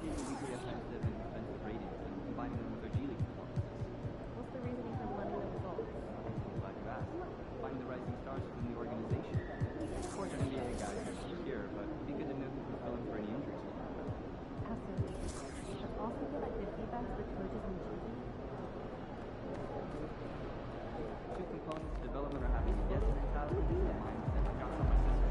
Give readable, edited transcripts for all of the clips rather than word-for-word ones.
taking weekly offensive and defensive ratings and combining them with their G League performances. What's the reasoning for blending the results? I'm glad you asked. Finding the rising stars within the organization. Of course, our NBA guys are secure, but it'd be good to know who can fill in for any injuries. Absolutely. But also feel like the feedback for coaches and GD. Two components to development are having a yes mentality and a mindset. I got from my sister.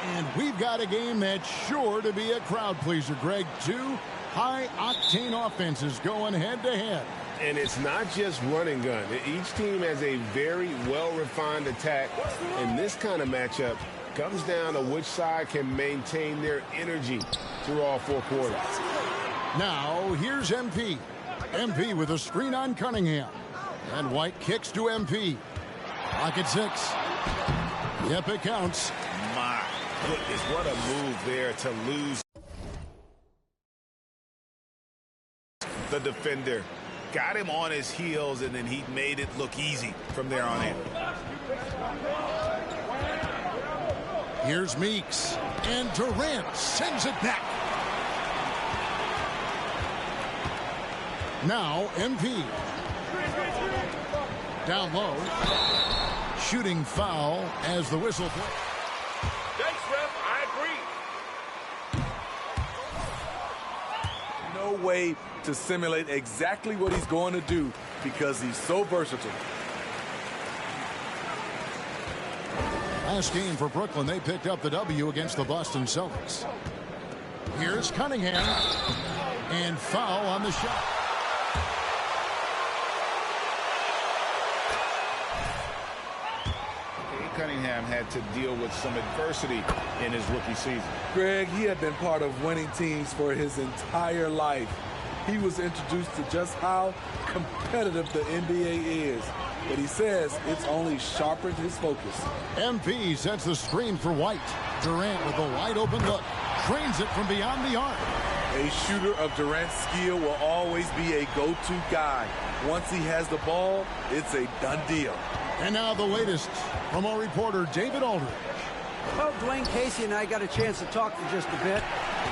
And we've got a game that's sure to be a crowd pleaser, Greg. Two high-octane offenses going head-to-head. And it's not just run and gun. Each team has a very well-refined attack. And this kind of matchup comes down to which side can maintain their energy through all four quarters. Now, here's MP. MP with a screen on Cunningham. And White kicks to MP. Pocket six. Yep, it counts. My goodness, what a move there to lose the defender. Got him on his heels, and then he made it look easy from there on in. Here's Meeks. And Durant sends it back. Now, MP. Down low. Shooting foul as the whistle plays. Thanks, ref. I agree. No way to simulate exactly what he's going to do because he's so versatile. Last game for Brooklyn, they picked up the W against the Boston Celtics. Here's Cunningham. And foul on the shot. Cunningham had to deal with some adversity in his rookie season. Greg, he had been part of winning teams for his entire life. He was introduced to just how competitive the NBA is. But he says it's only sharpened his focus. MP sets the screen for White. Durant with a wide open look. Trains it from beyond the arc. A shooter of Durant's skill will always be a go-to guy. Once he has the ball, it's a done deal. And now the latest from our reporter, David Aldridge. Well, Dwayne Casey and I got a chance to talk for just a bit.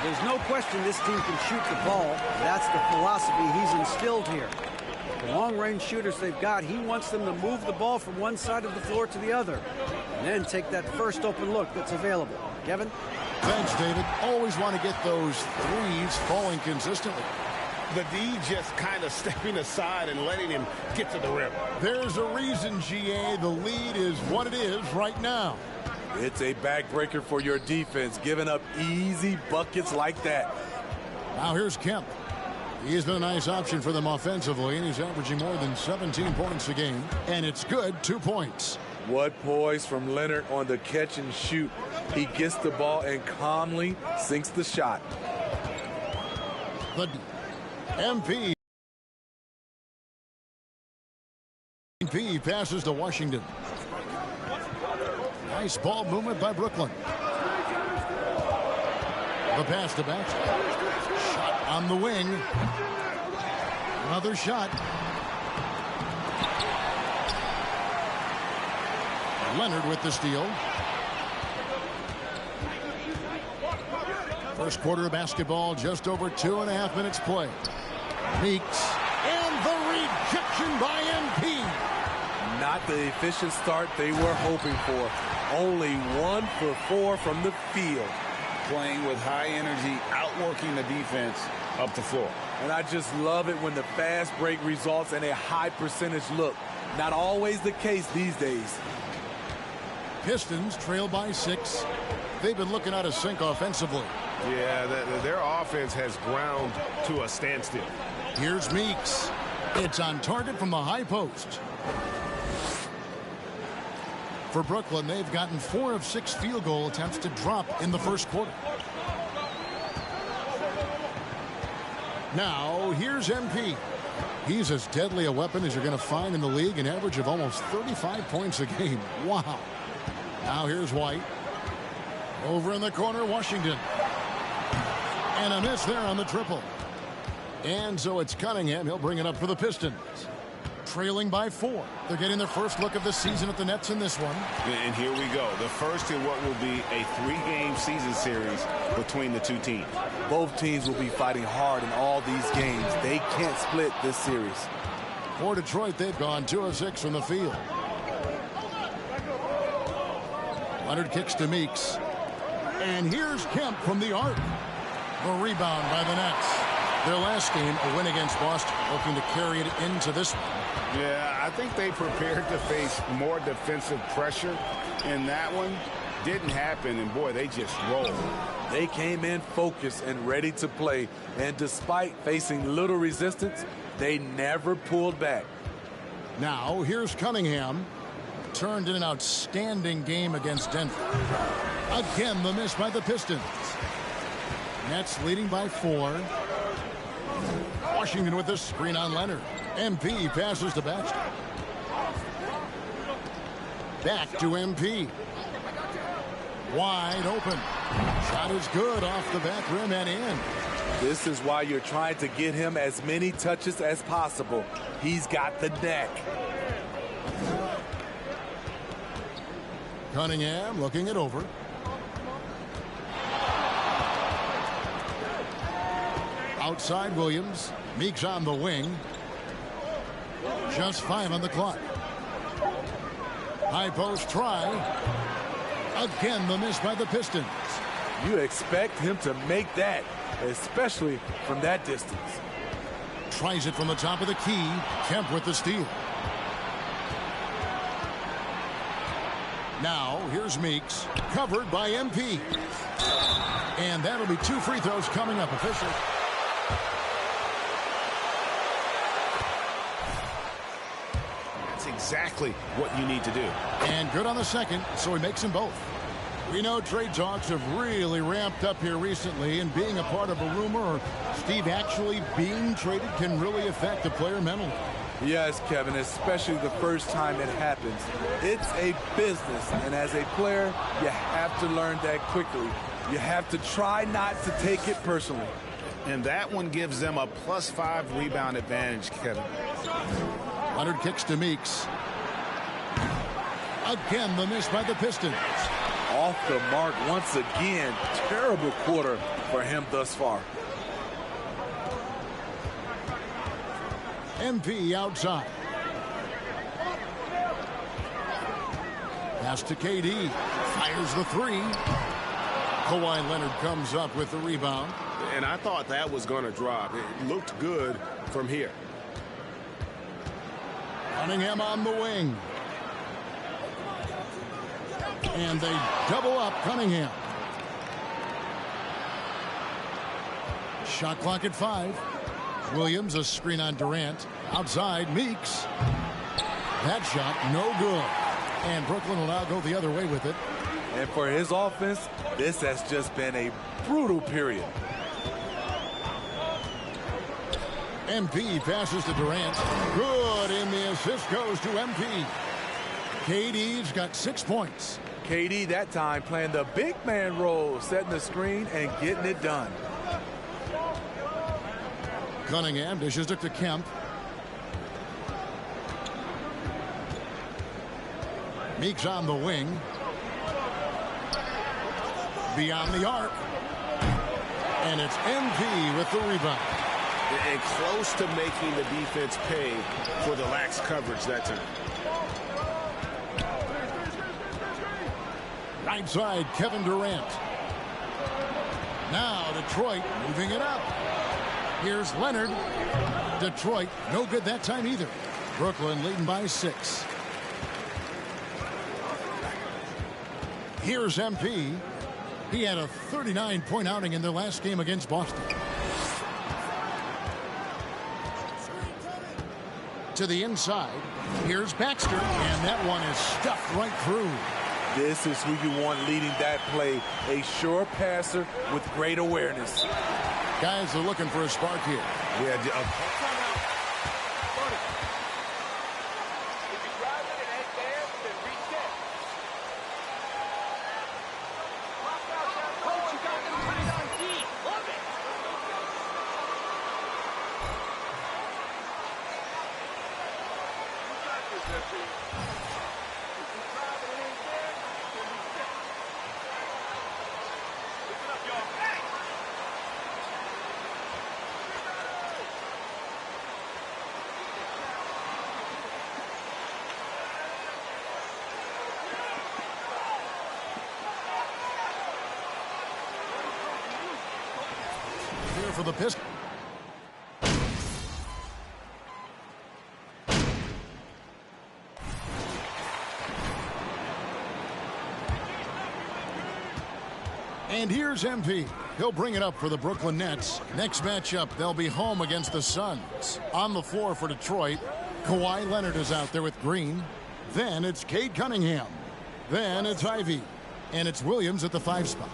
There's no question this team can shoot the ball. That's the philosophy he's instilled here. The long-range shooters they've got, he wants them to move the ball from one side of the floor to the other, and then take that first open look that's available. Kevin? Thanks, David. Always want to get those threes falling consistently. The D just kind of stepping aside and letting him get to the rim. There's a reason, GA. The lead is what it is right now. It's a backbreaker for your defense, giving up easy buckets like that. Now here's Kemp. He has been a nice option for them offensively, and he's averaging more than 17 points a game. And it's good, 2 points. What poise from Leonard on the catch and shoot. He gets the ball and calmly sinks the shot. The MP MP passes to Washington. Nice ball movement by Brooklyn. The pass to Baxter. Shot on the wing. Another shot. Leonard with the steal. First quarter of basketball, just over 2.5 minutes play. Meeks, and the rejection by MP. Not the efficient start they were hoping for. Only 1 for 4 from the field. Playing with high energy, outworking the defense up the floor. And I just love it when the fast break results in a high percentage look. Not always the case these days. Pistons trail by 6. They've been looking out of sync offensively. Yeah, their offense has ground to a standstill. Here's Meeks. It's on target from the high post. For Brooklyn, they've gotten 4 of 6 field goal attempts to drop in the first quarter. Now, here's MP. He's as deadly a weapon as you're going to find in the league, an average of almost 35 points a game. Wow. Now here's White. Over in the corner, Washington. And a miss there on the triple. And so it's Cunningham. He'll bring it up for the Pistons. Trailing by 4. They're getting their first look of the season at the Nets in this one. And here we go. The first in what will be a 3-game season series between the two teams. Both teams will be fighting hard in all these games. They can't split this series. For Detroit, they've gone 2 of 6 from the field. Leonard kicks to Meeks. And here's Kemp from the arc. The rebound by the Nets. Their last game, a win against Boston, looking to carry it into this one. Yeah, I think they prepared to face more defensive pressure, and that one didn't happen, and boy, they just rolled. They came in focused and ready to play, and despite facing little resistance, they never pulled back. Now, here's Cunningham. Turned in an outstanding game against Denver. Again, the miss by the Pistons. Nets leading by 4. Washington with the screen on Leonard. MP passes to Baxter. Back to MP. Wide open. Shot is good off the back rim and in. This is why you're trying to get him as many touches as possible. He's got the neck. Cunningham looking it over. Outside Williams. Meeks on the wing. Just 5 on the clock. High post try. Again, the miss by the Pistons. You expect him to make that, especially from that distance. Tries it from the top of the key. Kemp with the steal. Now, here's Meeks. Covered by MP. And that'll be 2 free throws coming up. Official. That's exactly what you need to do. And good on the second, so he makes them both. We know trade talks have really ramped up here recently, and being a part of a rumor or Steve actually being traded can really affect a player mentally. Yes, Kevin, especially the first time it happens. It's a business, and as a player, you have to learn that quickly. You have to try not to take it personally. And that one gives them a +5 rebound advantage, Kevin. Leonard kicks to Meeks. Again, the miss by the Pistons. Off the mark once again. Terrible quarter for him thus far. MP outside. Pass to KD. Fires the 3. Kawhi Leonard comes up with the rebound. And I thought that was going to drop. It looked good from here. Cunningham on the wing. And they double up Cunningham. Shot clock at 5. Williams, a screen on Durant. Outside, Meeks. That shot, no good. And Brooklyn will now go the other way with it. And for his offense, this has just been a brutal period. MP passes to Durant. Good, and the assist goes to MP. KD's got 6 points. KD that time playing the big man role, setting the screen and getting it done. Cunningham dishes it to Kemp. Meeks on the wing. Beyond the arc. And it's MP with the rebound. And close to making the defense pay for the lax coverage that time. Right side, Kevin Durant. Now Detroit moving it up. Here's Leonard. Detroit, no good that time either. Brooklyn leading by 6. Here's MP. He had a 39-point outing in their last game against Boston. To the inside. Here's Baxter, and that one is stuffed right through. This is who you want leading that play. A sure passer with great awareness. Guys are looking for a spark here. Yeah, Here for the Pistons. And here's MP. He'll bring it up for the Brooklyn Nets. Next matchup, they'll be home against the Suns. On the floor for Detroit, Kawhi Leonard is out there with Green. Then it's Cade Cunningham. Then it's Ivy. And it's Williams at the 5 spot.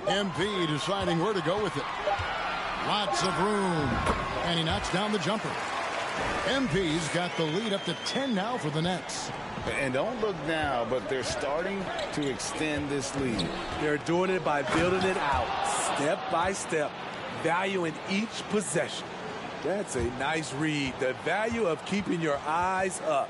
MP deciding where to go with it. Lots of room. And he knocks down the jumper. MP's got the lead up to 10 now for the Nets. And don't look now, but they're starting to extend this lead. They're doing it by building it out, step by step, valuing each possession. That's a nice read. The value of keeping your eyes up.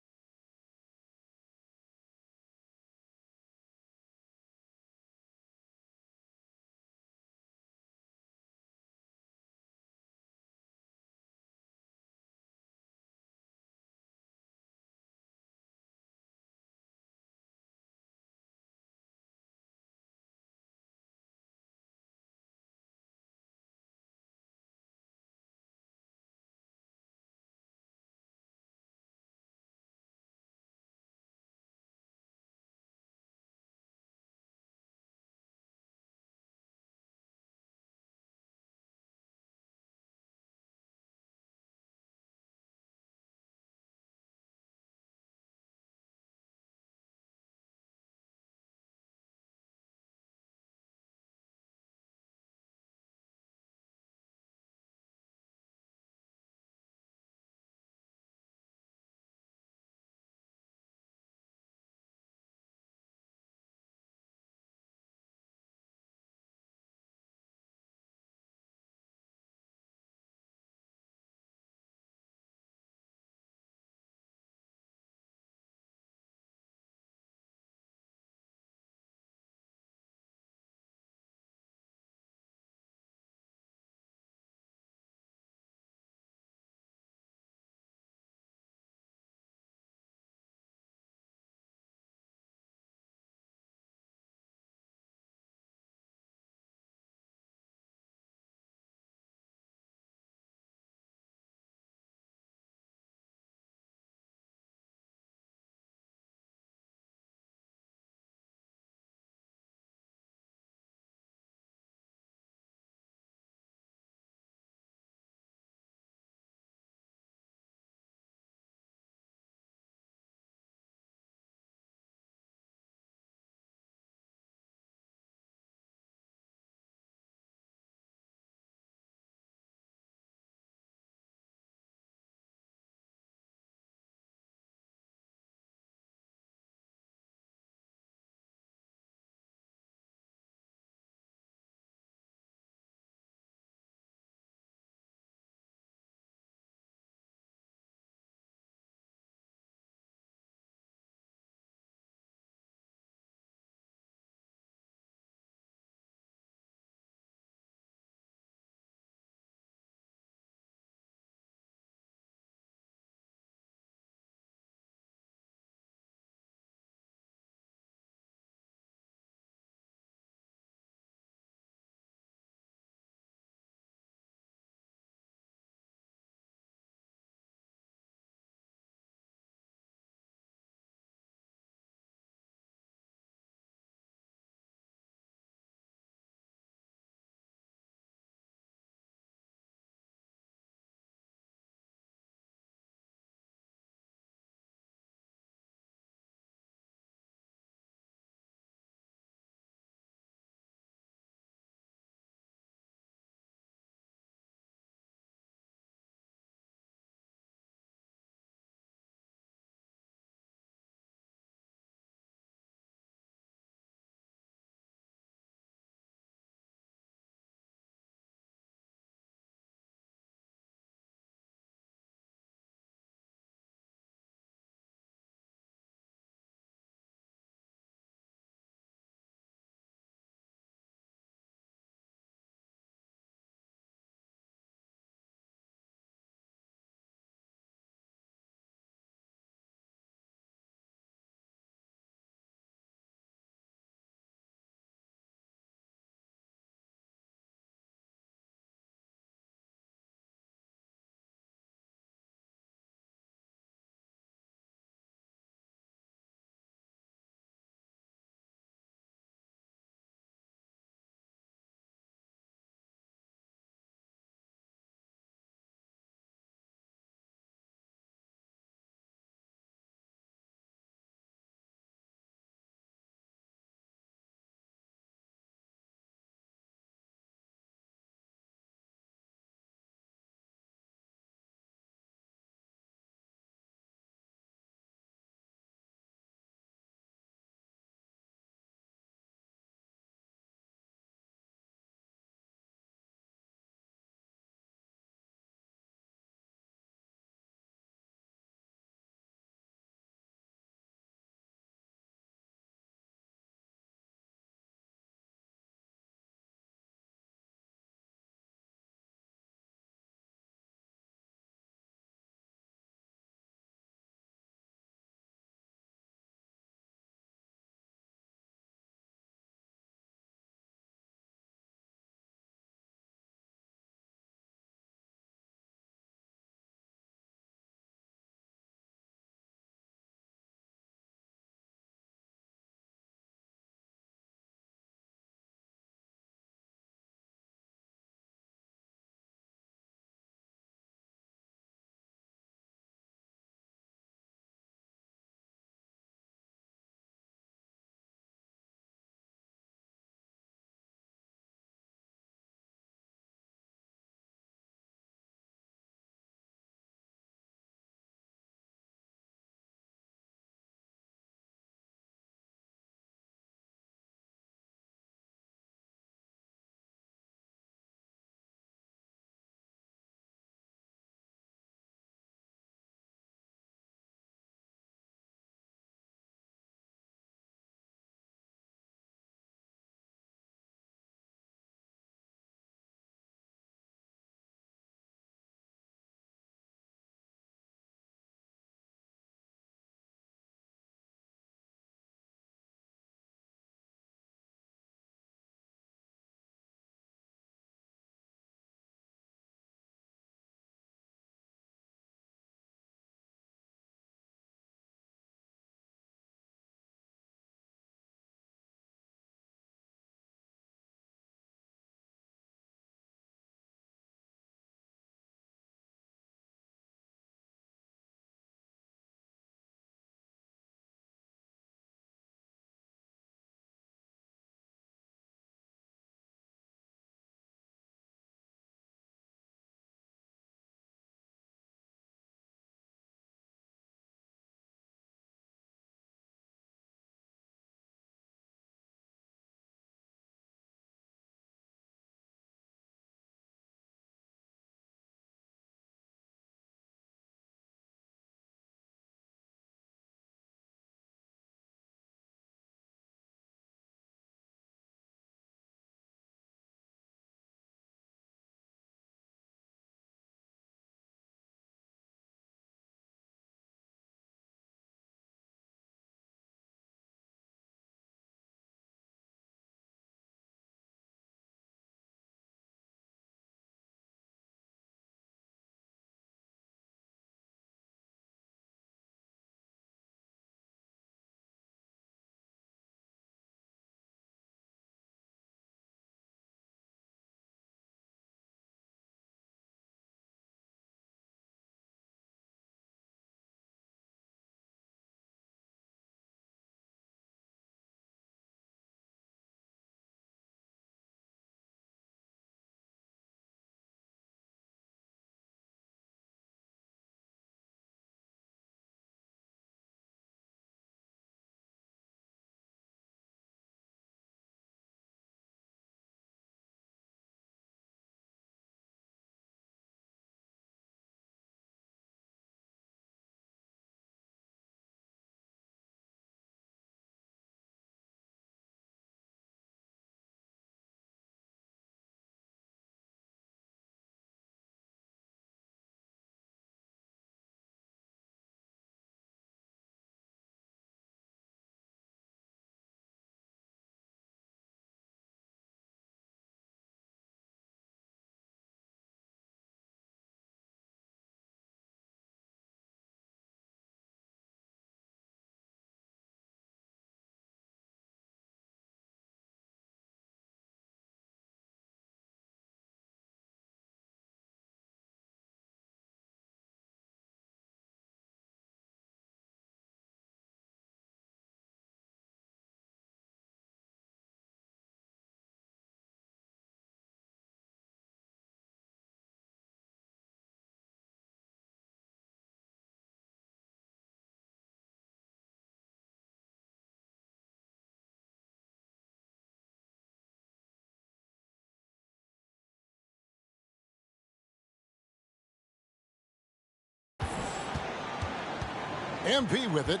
MP with it.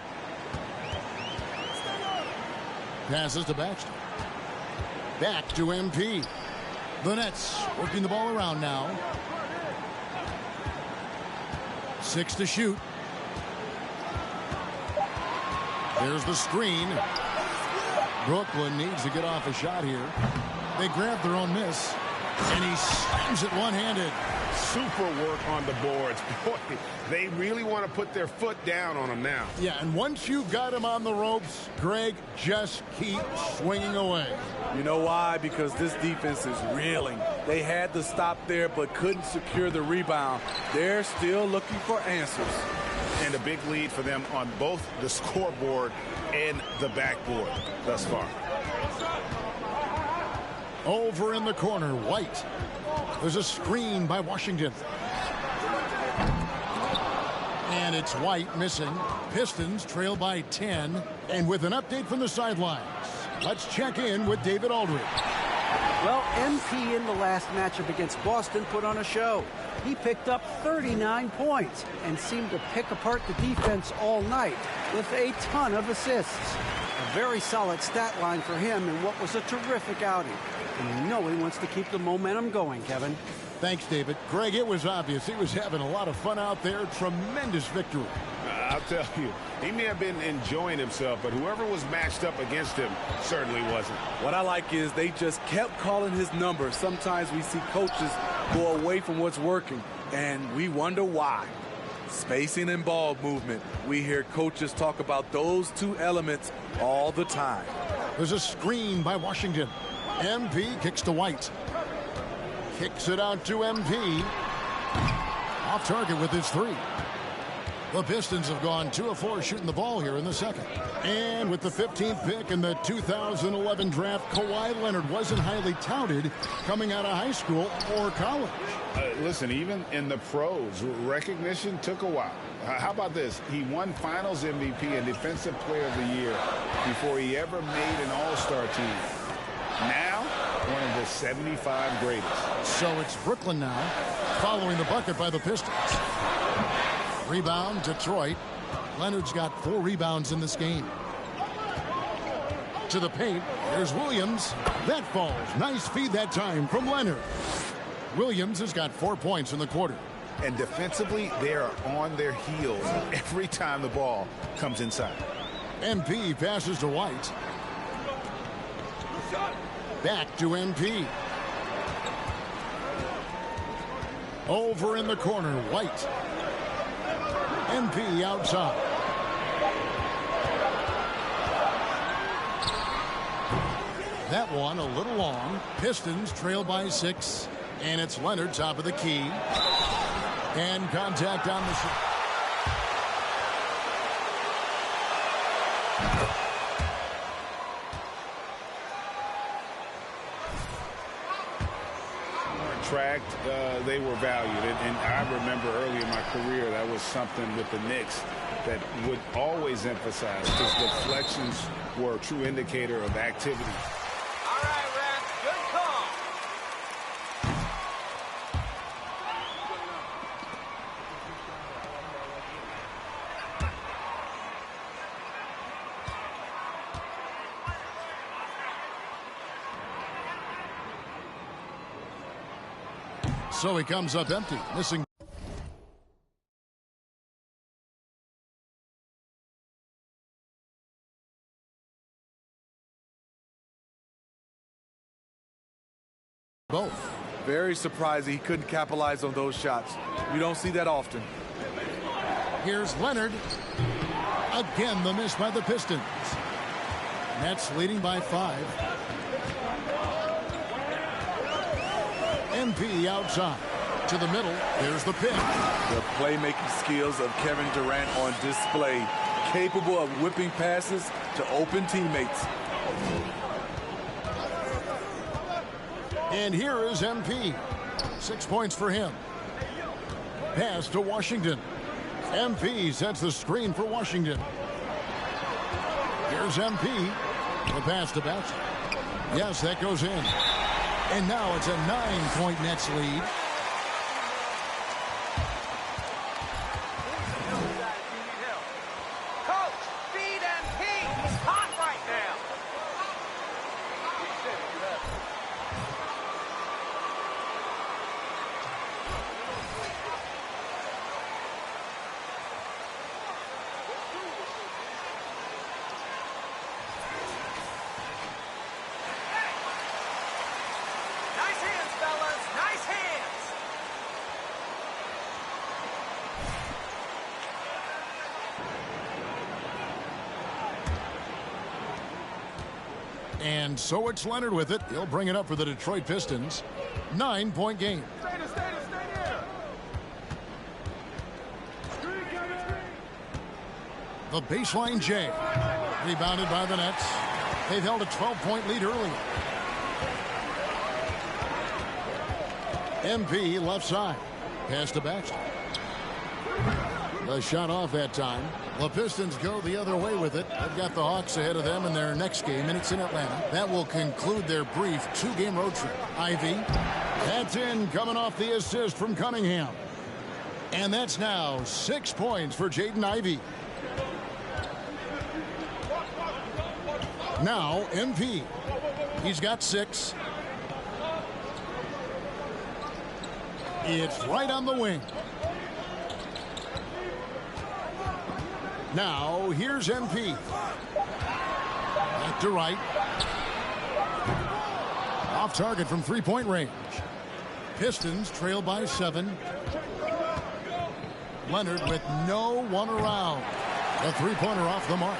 Passes to Baxter. Back to MP. The Nets working the ball around now. 6 to shoot. There's the screen. Brooklyn needs to get off a shot here. They grab their own miss. And he slams it one-handed. Super work on the boards. Boy, they really want to put their foot down on him now. Yeah, and once you've got him on the ropes, Greg, just keep swinging away. You know why? Because this defense is reeling. They had to stop there but couldn't secure the rebound. They're still looking for answers. And a big lead for them on both the scoreboard and the backboard thus far. Over in the corner, White. There's a screen by Washington. And it's White missing. Pistons trail by 10. And with an update from the sidelines, let's check in with David Aldridge. Well, MP in the last matchup against Boston put on a show. He picked up 39 points and seemed to pick apart the defense all night with a ton of assists. A very solid stat line for him in what was a terrific outing. And you know he wants to keep the momentum going, Kevin. Thanks, David. Greg, it was obvious he was having a lot of fun out there. Tremendous victory. I'll tell you, he may have been enjoying himself, but whoever was matched up against him certainly wasn't. What I like is they just kept calling his number. Sometimes we see coaches go away from what's working, and we wonder why. Spacing and ball movement. We hear coaches talk about those two elements all the time. There's a screen by Washington. MP kicks to White. Kicks it out to MP. Off target with his 3. The Pistons have gone 2 of 4 shooting the ball here in the second. And with the 15th pick in the 2011 draft, Kawhi Leonard wasn't highly touted coming out of high school or college. Listen, even in the pros, recognition took a while. How about this? He won Finals MVP and Defensive Player of the Year before he ever made an All-Star team. Now, one of the 75 greatest. So it's Brooklyn now, following the bucket by the Pistons. Rebound, Detroit. Leonard's got 4 rebounds in this game. To the paint, there's Williams. That falls. Nice feed that time from Leonard. Williams has got 4 points in the quarter. And defensively, they are on their heels every time the ball comes inside. MP passes to White. Back to MP. Over in the corner, White. MP outside. That one a little long. Pistons trail by 6. And it's Leonard top of the key. And contact on the shot. Tracked, they were valued. And I remember early in my career, that was something with the Knicks that would always emphasize, because deflections were a true indicator of activity. All right, Rex, good call. So he comes up empty, missing. Both. Very surprising he couldn't capitalize on those shots. You don't see that often. Here's Leonard. Again, the miss by the Pistons. Nets leading by 5. MP outside. To the middle. There's the pick. The playmaking skills of Kevin Durant on display. Capable of whipping passes to open teammates. And here is MP. 6 points for him. Pass to Washington. MP sets the screen for Washington. Here's MP. The pass to Baxter. Yes, that goes in. And now it's a 9-point Nets lead. And so it's Leonard with it. He'll bring it up for the Detroit Pistons. 9-point game. The baseline J. Rebounded by the Nets. They've held a 12-point lead early. MP left side. Pass to Baxter. The shot off that time. The Pistons go the other way with it. They've got the Hawks ahead of them in their next game, and it's in Atlanta. That will conclude their brief 2-game road trip. Ivy. That's in, coming off the assist from Cunningham. And that's now 6 points for Jaden Ivey. Now, MP. He's got 6. It's right on the wing. Now, here's MP. Back to right. Off target from three-point range. Pistons trail by 7. Leonard with no one around. The three-pointer off the mark.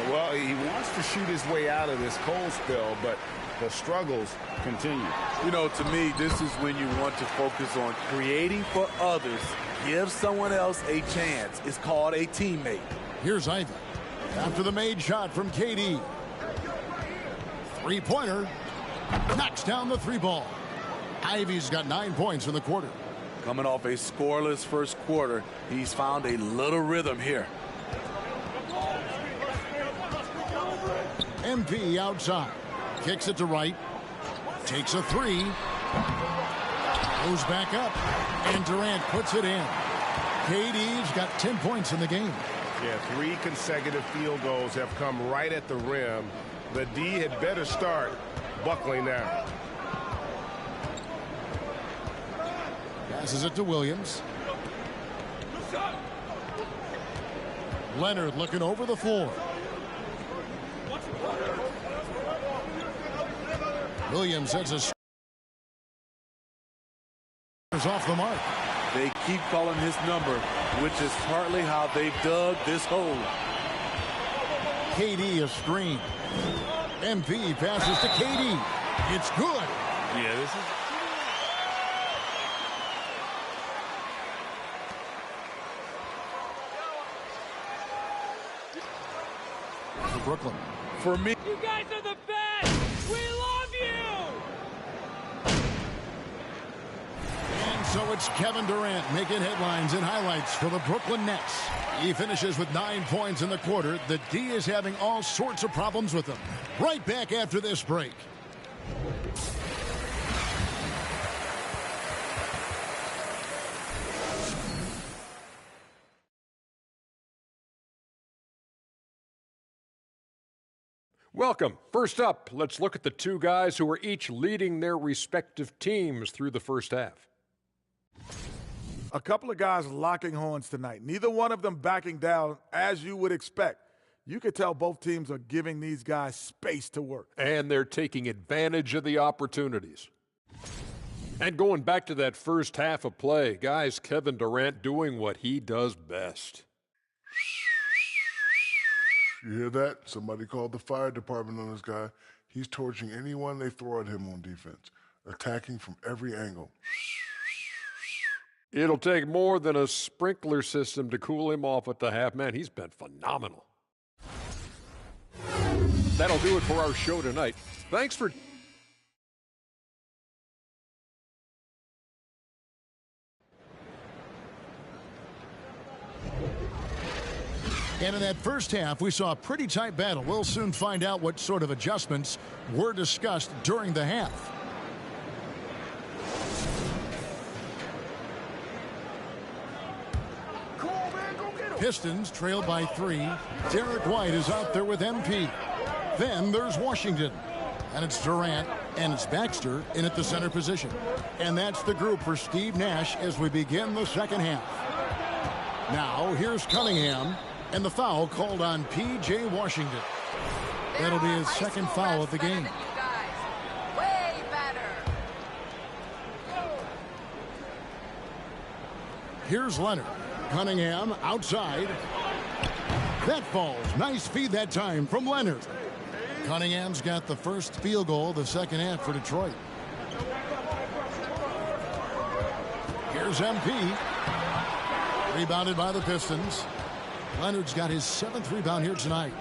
Well, he wants to shoot his way out of this cold spell, but the struggles continue. You know, to me, this is when you want to focus on creating for others. Give someone else a chance. It's called a teammate. Here's Ivy. After the made shot from KD. Three-pointer. Knocks down the 3-ball. Ivy's got 9 points in the quarter. Coming off a scoreless first quarter, he's found a little rhythm here. MP outside. Kicks it to right. Takes a 3. Goes back up. And Durant puts it in. KD's got 10 points in the game. Yeah, 3 consecutive field goals have come right at the rim. The D had better start buckling down. Passes it to Williams. Leonard looking over the floor. Williams sets a off the mark. They keep calling his number, which is partly how they've dug this hole. KD a screen. MP passes to KD. It's good. Yeah, this is... For Brooklyn. For me, You guys are the best! We love you! And so it's Kevin Durant making headlines and highlights for the Brooklyn Nets. He finishes with 9 points in the quarter. The D is having all sorts of problems with him. Right back after this break. Welcome. First up, let's look at the two guys who are each leading their respective teams through the first half. A couple of guys locking horns tonight. Neither one of them backing down as you would expect. You could tell both teams are giving these guys space to work. And they're taking advantage of the opportunities. And going back to that first half of play, guys, Kevin Durant doing what he does best. You hear that? Somebody called the fire department on this guy. He's torching anyone they throw at him on defense, attacking from every angle. It'll take more than a sprinkler system to cool him off at the half. Man, he's been phenomenal. That'll do it for our show tonight. Thanks for... And in that first half, we saw a pretty tight battle. We'll soon find out what sort of adjustments were discussed during the half. Pistons trail by 3. Derek White is out there with MP. Then there's Washington. And it's Durant and it's Baxter in at the center position. And that's the group for Steve Nash as we begin the second half. Now here's Cunningham. And the foul called on P.J. Washington. That'll be his second foul of the game. Way better! Here's Leonard. Cunningham outside. That falls. Nice feed that time from Leonard. Cunningham's got the first field goal of the second half for Detroit. Here's MP. Rebounded by the Pistons. Leonard's got his 7th rebound here tonight.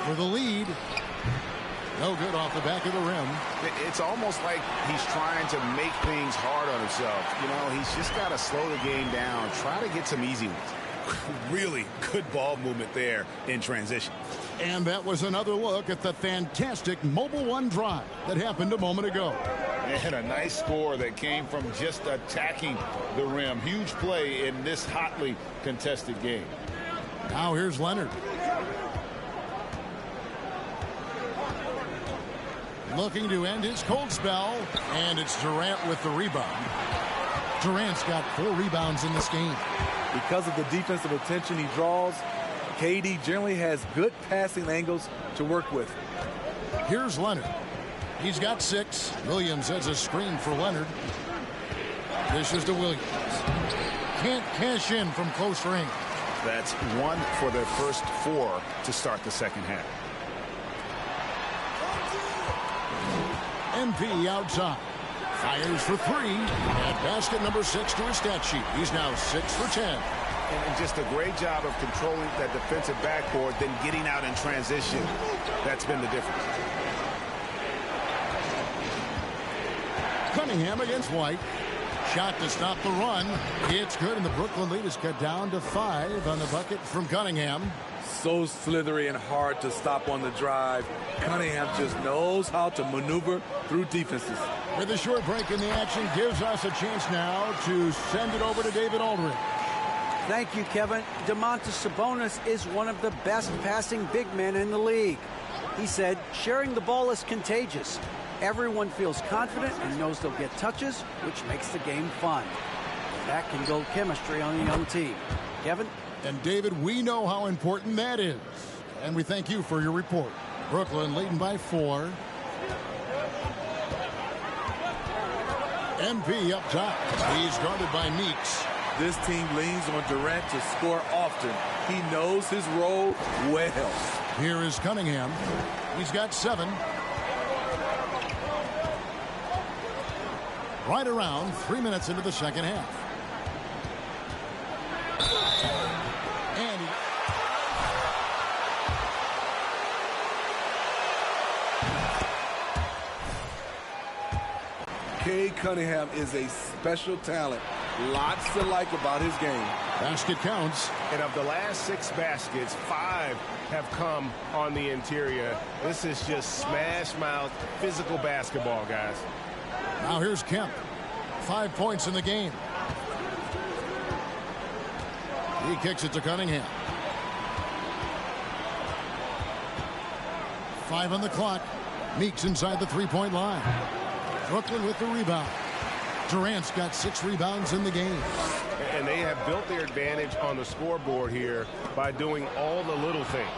For the lead. No good off the back of the rim. It's almost like he's trying to make things hard on himself. You know, he's just got to slow the game down. Try to get some easy ones. Really good ball movement there in transition. And that was another look at the fantastic Mobile One drive that happened a moment ago. And a nice score that came from just attacking the rim. Huge play in this hotly contested game. Now here's Leonard. Looking to end his cold spell, and it's Durant with the rebound. Durant's got 4 rebounds in this game. Because of the defensive attention he draws, KD generally has good passing angles to work with. Here's Leonard. He's got 6. Williams has a screen for Leonard. This is to Williams. Can't cash in from close range. That's 1 for their first 4 to start the second half. MP outside. Fires for 3. And basket number 6 to his stat sheet. He's now 6 for 10. And just a great job of controlling that defensive backboard, then getting out in transition. That's been the difference. Cunningham against White. Shot to stop the run. It's good, and the Brooklyn lead is cut down to 5 on the bucket from Cunningham. So slithery and hard to stop on the drive. Cunningham just knows how to maneuver through defenses. With a short break in the action, gives us a chance now to send it over to David Aldridge. Thank you, Kevin. Domantas Sabonis is one of the best passing big men in the league. He said, sharing the ball is contagious. Everyone feels confident and knows they'll get touches, which makes the game fun. That can build chemistry on a young team. Kevin? And David, we know how important that is. And we thank you for your report. Brooklyn leading by 4. MP up top. He's guarded by Meeks. This team leans on Durant to score often. He knows his role well. Here is Cunningham. He's got 7. Right around 3 minutes into the second half. And Cade Cunningham is a special talent. Lots to like about his game. Basket counts. And of the last 6 baskets, 5 have come on the interior. This is just smash mouth physical basketball, guys. Now here's Kemp. 5 points in the game. He kicks it to Cunningham. 5 on the clock. Meeks inside the 3-point line. Brooklyn with the rebound. Durant's got 6 rebounds in the game. And they have built their advantage on the scoreboard here by doing all the little things.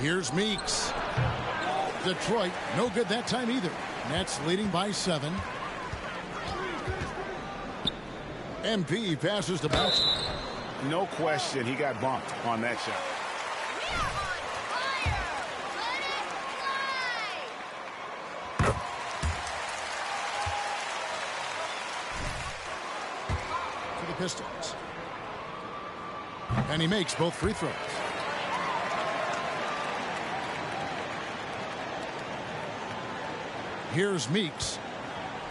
Here's Meeks. Detroit, no good that time either. Nets leading by 7. MP passes to Bouncer. No question he got bumped on that shot. For the Pistons. And he makes both free throws. Here's Meeks.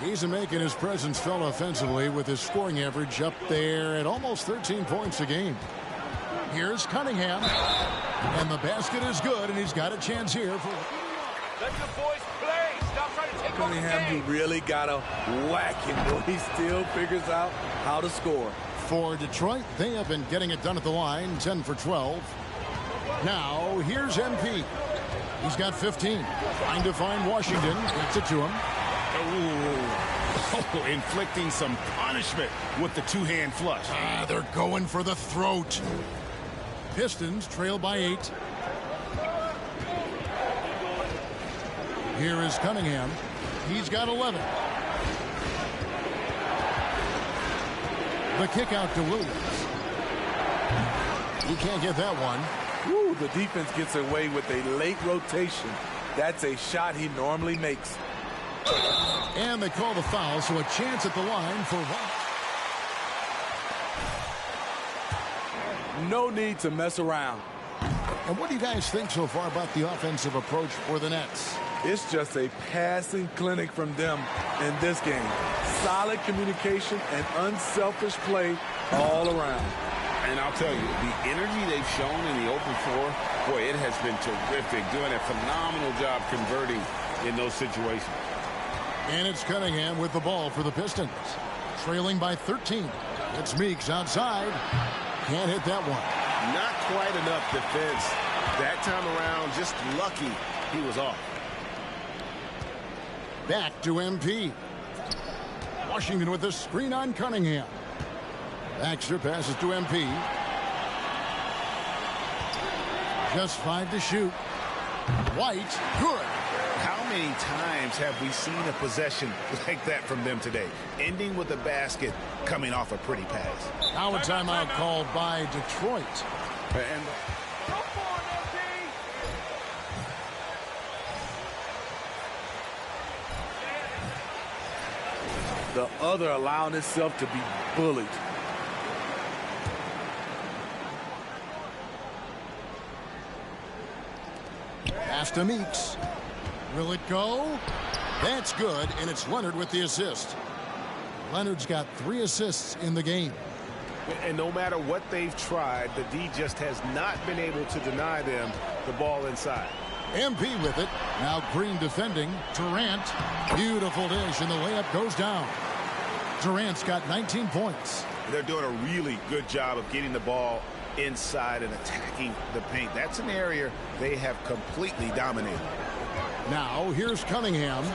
He's making his presence felt offensively with his scoring average up there at almost 13 points a game. Here's Cunningham. And the basket is good, and he's got a chance here. Let the boys play. Stop trying to take over the Cunningham, game. you really got to whack him, though. He still figures out how to score. For Detroit, they have been getting it done at the line, 10 for 12. Now, here's MP. He's got 15. Trying to find Washington. Gets it to him. Oh, inflicting some punishment with the 2-hand flush. They're going for the throat. Pistons trail by 8. Here is Cunningham. He's got 11. The kick out to Williams. He can't get that one. Woo, the defense gets away with a late rotation. That's a shot he normally makes. And they call the foul, so a chance at the line for White. No need to mess around. And what do you guys think so far about the offensive approach for the Nets? It's just a passing clinic from them in this game. Solid communication and unselfish play all around. And I'll tell you, the energy they've shown in the open floor, boy, it has been terrific, doing a phenomenal job converting in those situations. And it's Cunningham with the ball for the Pistons. Trailing by 13. It's Meeks outside. Can't hit that one. Not quite enough defense. That time around, just lucky he was off. Back to MP. Washington with the screen on Cunningham. Baxter passes to MP. Just 5 to shoot. White, good. How many times have we seen a possession like that from them today? Ending with a basket, coming off a pretty pass. Now a timeout called by Detroit. And the other allowing itself to be bullied. Pass to Meeks. Will it go? That's good, and it's Leonard with the assist. Leonard's got 3 assists in the game. And no matter what they've tried, the D just has not been able to deny them the ball inside. MP with it. Now Green defending. Durant. Beautiful dish, and the layup goes down. Durant's got 19 points. They're doing a really good job of getting the ball inside and attacking the paint. That's an area they have completely dominated. Now here's Cunningham.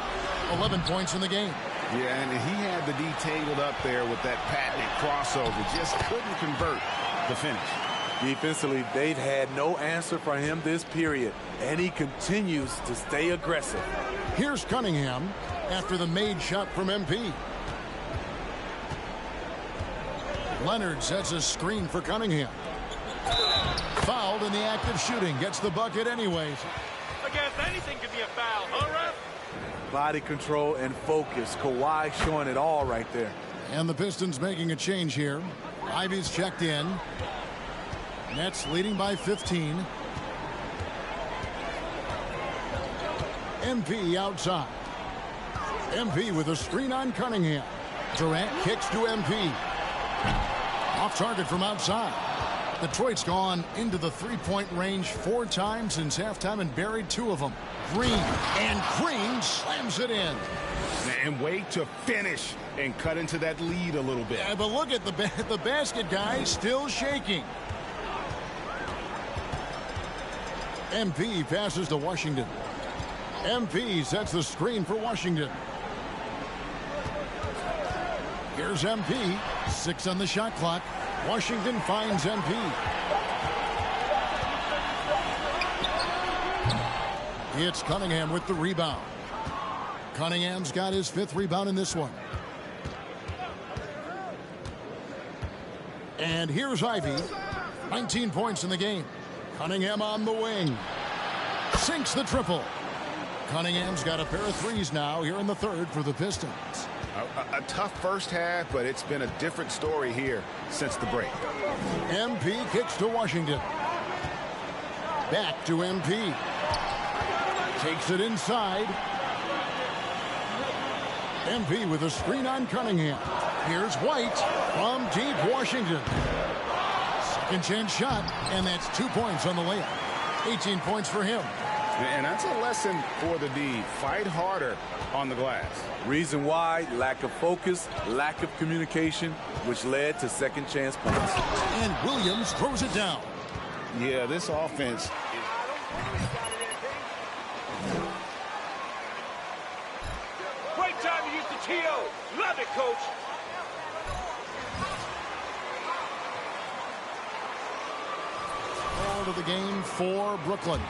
11 points in the game. Yeah, and he had the D tangled up there with that patented crossover. Just couldn't convert the finish. Defensively, they've had no answer for him this period, and he continues to stay aggressive. Here's Cunningham after the made shot from MP. Leonard sets a screen for Cunningham. Fouled in the act of shooting. Gets the bucket anyways. I guess anything could be a foul, huh, ref? Body control and focus. Kawhi showing it all right there. And the Pistons making a change here. Ivy's checked in. Nets leading by 15. MP outside. MP with a screen on Cunningham. Durant kicks to MP. Off target from outside. Detroit's gone into the three-point range 4 times since halftime and buried 2 of them. Green, and Green slams it in. And wait to finish and cut into that lead a little bit. Yeah, but look at the basket, guys, still shaking. MP passes to Washington. MP sets the screen for Washington. Here's MP. 6 on the shot clock. Washington finds MP. It's Cunningham with the rebound. Cunningham's got his 5th rebound in this one. And here's Ivy. 19 points in the game. Cunningham on the wing. Sinks the triple. Cunningham's got a pair of 3s now here in the 3rd for the Pistons. A tough first half, but it's been a different story here since the break. MP kicks to Washington. Back to MP. Takes it inside. MP with a screen on Cunningham. Here's White from deep Washington. Second chance shot, and that's 2 points on the layup. 18 points for him. And that's a lesson for the D. Fight harder on the glass. Reason why: lack of focus, lack of communication, which led to second chance points. And Williams throws it down. Yeah, this offense. Great time to use the TO. Love it, coach. All to the game for Brooklyn.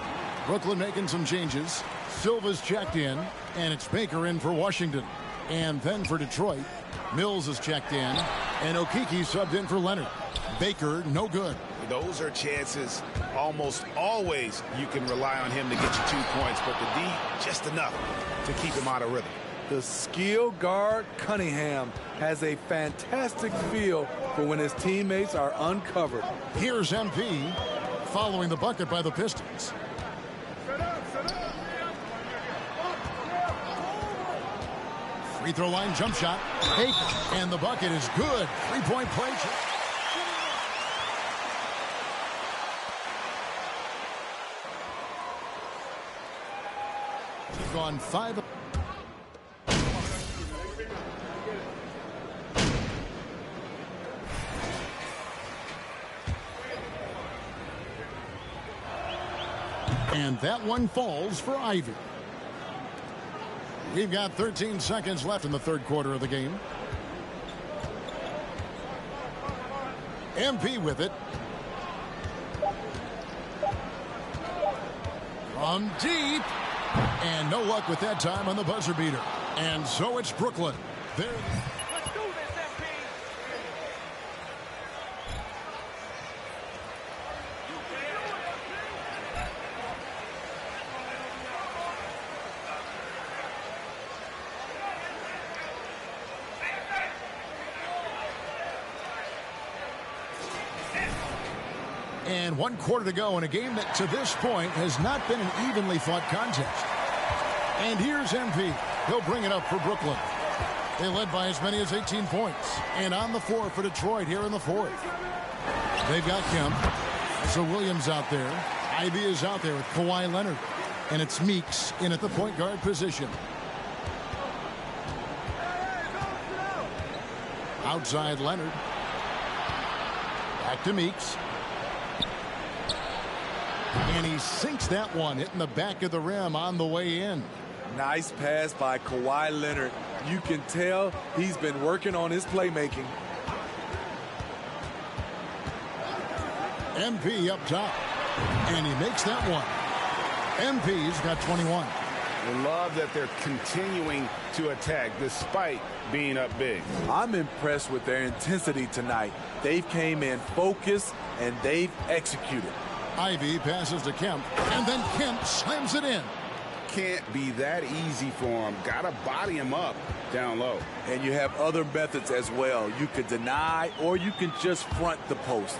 Brooklyn making some changes. Silva's checked in, and it's Baker in for Washington. And then for Detroit, Mills is checked in, and Okeke subbed in for Leonard. Baker, no good. those are chances almost always you can rely on him to get you 2 points, but the D, just enough to keep him out of rhythm. The skill guard Cunningham has a fantastic feel for when his teammates are uncovered. Here's MP following the bucket by the Pistons. Free throw line jump shot. And the bucket is good. 3-point play. He's gone 5. And that one falls for Ivy. We've got 13 seconds left in the third quarter of the game. MP with it. From deep. And no luck with that time on the buzzer beater. And so it's Brooklyn. There. Let's do this, MP. And 1 quarter to go in a game that to this point has not been an evenly fought contest. And here's MP. He'll bring it up for Brooklyn. They led by as many as 18 points. And on the floor for Detroit here in the fourth. They've got Kemp. So Williams out there. Ivy is out there with Kawhi Leonard. And it's Meeks in at the point guard position. Outside Leonard. Back to Meeks. And he sinks that one, hitting the back of the rim on the way in. Nice pass by Kawhi Leonard. You can tell he's been working on his playmaking. MP up top. And he makes that one. MP's got 21. I love that they're continuing to attack despite being up big. I'm impressed with their intensity tonight. They've came in focused and they've executed. Ivy passes to Kemp, and then Kemp slams it in. Can't be that easy for him. Gotta body him up down low. And you have other methods as well. You could deny or you can just front the post.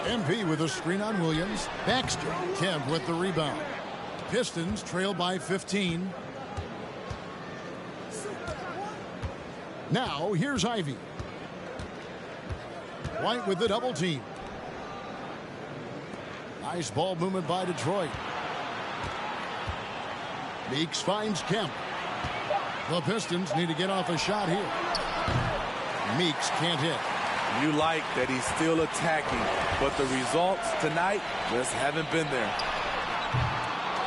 MP with a screen on Williams. Baxter. Kemp with the rebound. Pistons trail by 15. Now here's Ivy. White with the double team. Nice ball movement by Detroit. Meeks finds Kemp. The Pistons need to get off a shot here. Meeks can't hit. You like that he's still attacking, but the results tonight just haven't been there.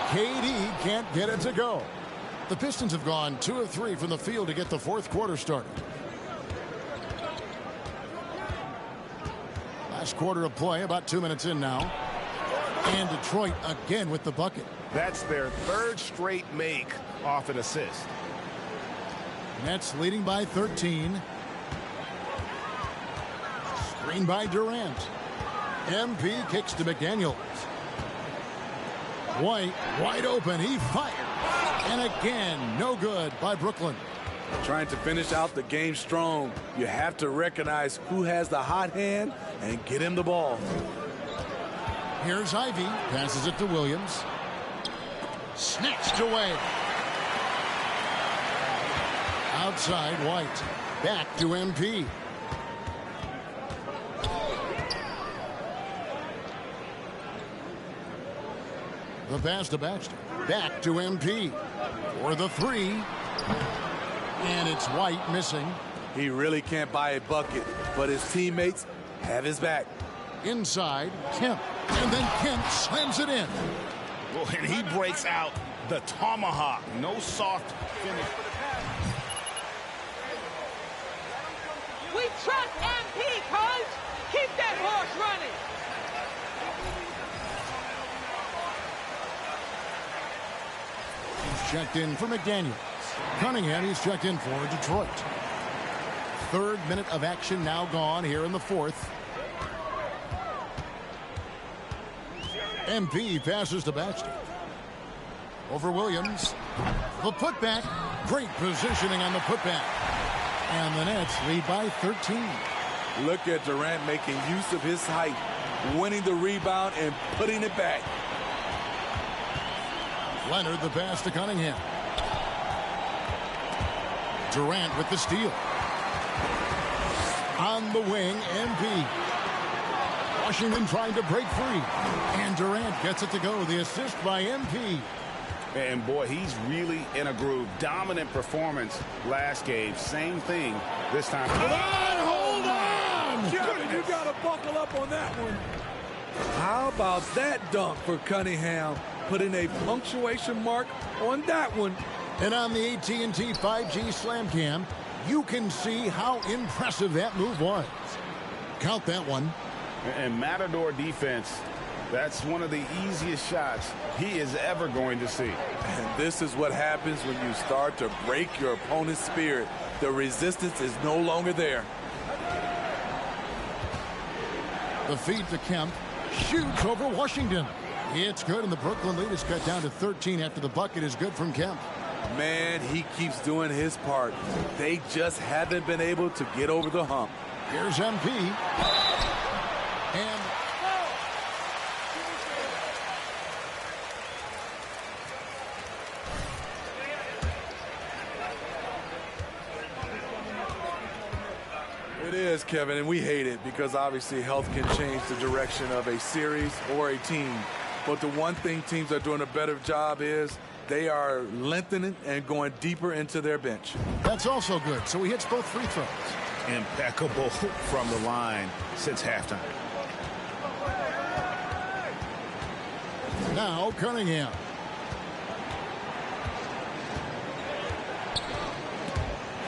KD can't get it to go. The Pistons have gone 2 of 3 from the field to get the fourth quarter started. Last quarter of play, about 2 minutes in now. And Detroit again with the bucket. That's their third straight make off an assist. Nets leading by 13. Screen by Durant. MP kicks to McDaniels. White wide open. He fires. And again, no good by Brooklyn. Trying to finish out the game strong. You have to recognize who has the hot hand and get him the ball. Here's Ivy. Passes it to Williams. Snatched away. Outside White. Back to MP. The pass to Baxter. Back to MP. For the three. And it's White missing. He really can't buy a bucket, but his teammates have his back. Inside, Kemp. And then Kemp slams it in. Well, and he breaks out the tomahawk. No soft finish. We trust MP, coach. Keep that horse running. He's checked in for McDaniels. Cunningham, he's checked in for Detroit. Third minute of action now gone here in the fourth. MP passes to Baxter. Over Williams. The putback. Great positioning on the putback. And the Nets lead by 13. Look at Durant making use of his height, winning the rebound and putting it back. Leonard the pass to Cunningham. Durant with the steal. On the wing, MP. Washington trying to break free. And Durant gets it to go. The assist by MP. And boy, he's really in a groove. Dominant performance last game. Same thing this time. Hold on! Kevin, you got to buckle up on that one. How about that dunk for Cunningham? Putting a punctuation mark on that one. And on the AT&T 5G Slam Cam, you can see how impressive that move was. Count that one. And Matador defense, that's one of the easiest shots he is ever going to see. And this is what happens when you start to break your opponent's spirit. The resistance is no longer there. The feed to Kemp. Shoots over Washington. It's good, and the Brooklyn lead is cut down to 13 after the bucket is good from Kemp. Man, he keeps doing his part. They just haven't been able to get over the hump. Here's MP. And it is, Kevin, and we hate it because obviously health can change the direction of a series or a team. But the one thing teams are doing a better job is they are lengthening and going deeper into their bench. That's also good. So he hits both free throws. Impeccable from the line since halftime. Now Cunningham.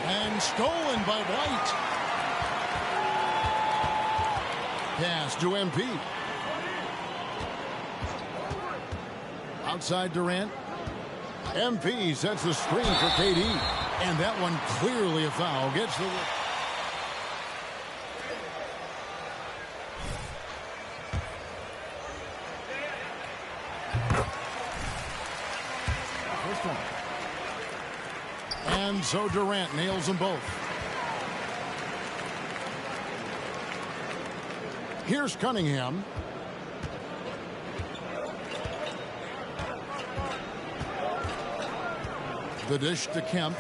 And stolen by White. Pass to MP. Outside Durant. MP sets the screen for KD. And that one clearly a foul. Gets the... First one. And so Durant nails them both. Here's Cunningham. The dish to Kemp.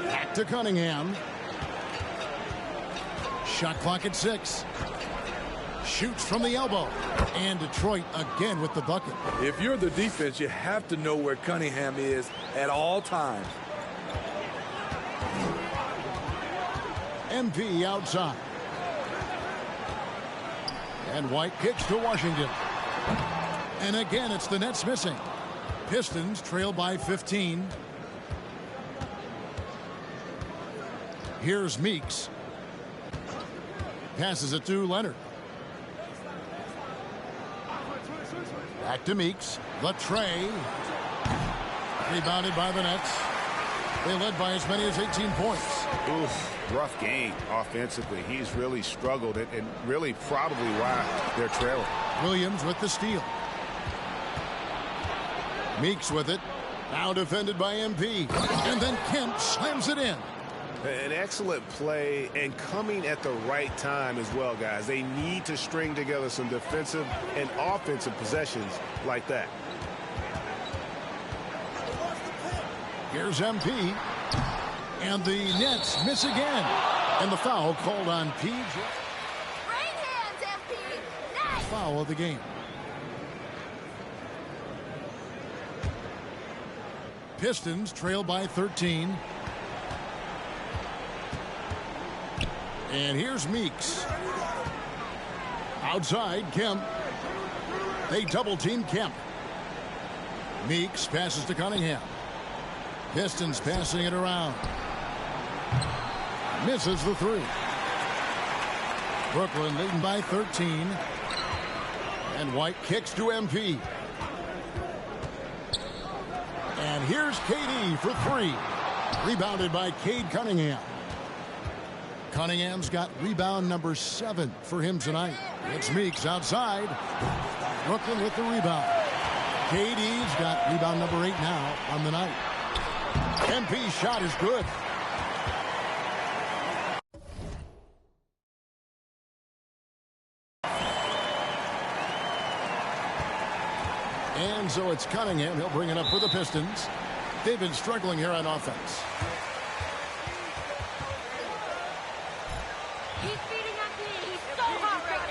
Back to Cunningham. Shot clock at 6. Shoots from the elbow. And Detroit again with the bucket. If you're the defense, you have to know where Cunningham is at all times. MP outside. And White kicks to Washington. And again, it's the Nets missing. Pistons trail by 15. Here's Meeks. Passes it to Leonard. Back to Meeks. The tray. Rebounded by the Nets. They led by as many as 18 points. Oof, rough game offensively. He's really struggled and really probably why they're trailing. Williams with the steal. Meeks with it. Now defended by MP. And then Kemp slams it in. An excellent play and coming at the right time as well, guys. They need to string together some defensive and offensive possessions like that. Here's MP. And the Nets miss again. And the foul called on PJ. Great hands, MP. Nice. Foul of the game. Pistons trail by 13. And here's Meeks. Outside, Kemp. They double-team Kemp. Meeks passes to Cunningham. Pistons passing it around. Misses the three. Brooklyn leading by 13. And White kicks to MP. And here's KD for three. Rebounded by Cade Cunningham. Cunningham's got rebound number 7 for him tonight. It's Meeks outside. Brooklyn with the rebound. KD's got rebound number 8 now on the night. MP's shot is good. And so it's Cunningham. He'll bring it up for the Pistons. They've been struggling here on offense. He's beating MP. He's so hot right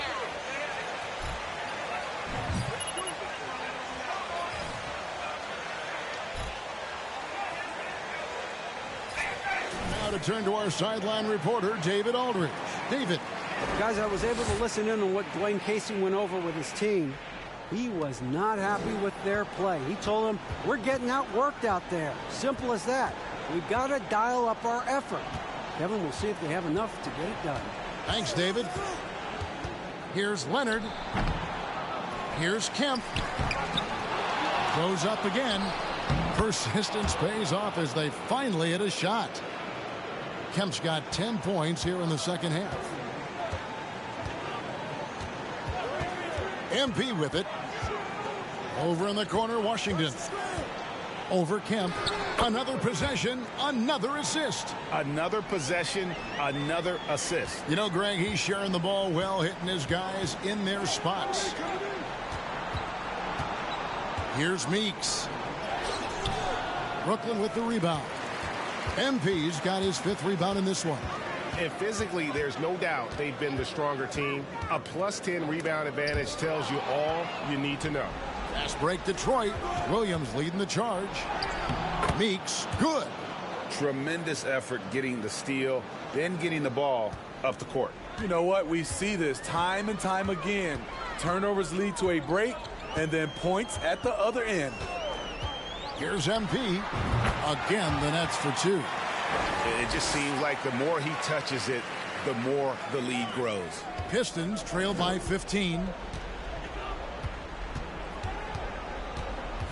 Now to turn to our sideline reporter, David Aldridge. David. Guys, I was able to listen in on what Dwayne Casey went over with his team. He was not happy with their play. He told them, we're getting outworked out there. Simple as that. We've got to dial up our effort. Kevin, we'll see if they have enough to get it done. Thanks, David. Here's Leonard. Here's Kemp. Goes up again. Persistence pays off as they finally hit a shot. Kemp's got 10 points here in the second half. MP with it. Over in the corner, Washington. Over Kemp. Another possession, another assist. Another possession, another assist. You know, Greg, he's sharing the ball well, hitting his guys in their spots. Here's Meeks. Brooklyn with the rebound. MP's got his 5th rebound in this one. And physically, there's no doubt they've been the stronger team. A +10 rebound advantage tells you all you need to know. Fast break Detroit. Williams leading the charge. Meeks, good. Tremendous effort getting the steal, then getting the ball up the court. You know what? We see this time and time again. Turnovers lead to a break, and then points at the other end. Here's MP. Again, the Nets for 2. It just seems like the more he touches it, the more the lead grows. Pistons trail by 15.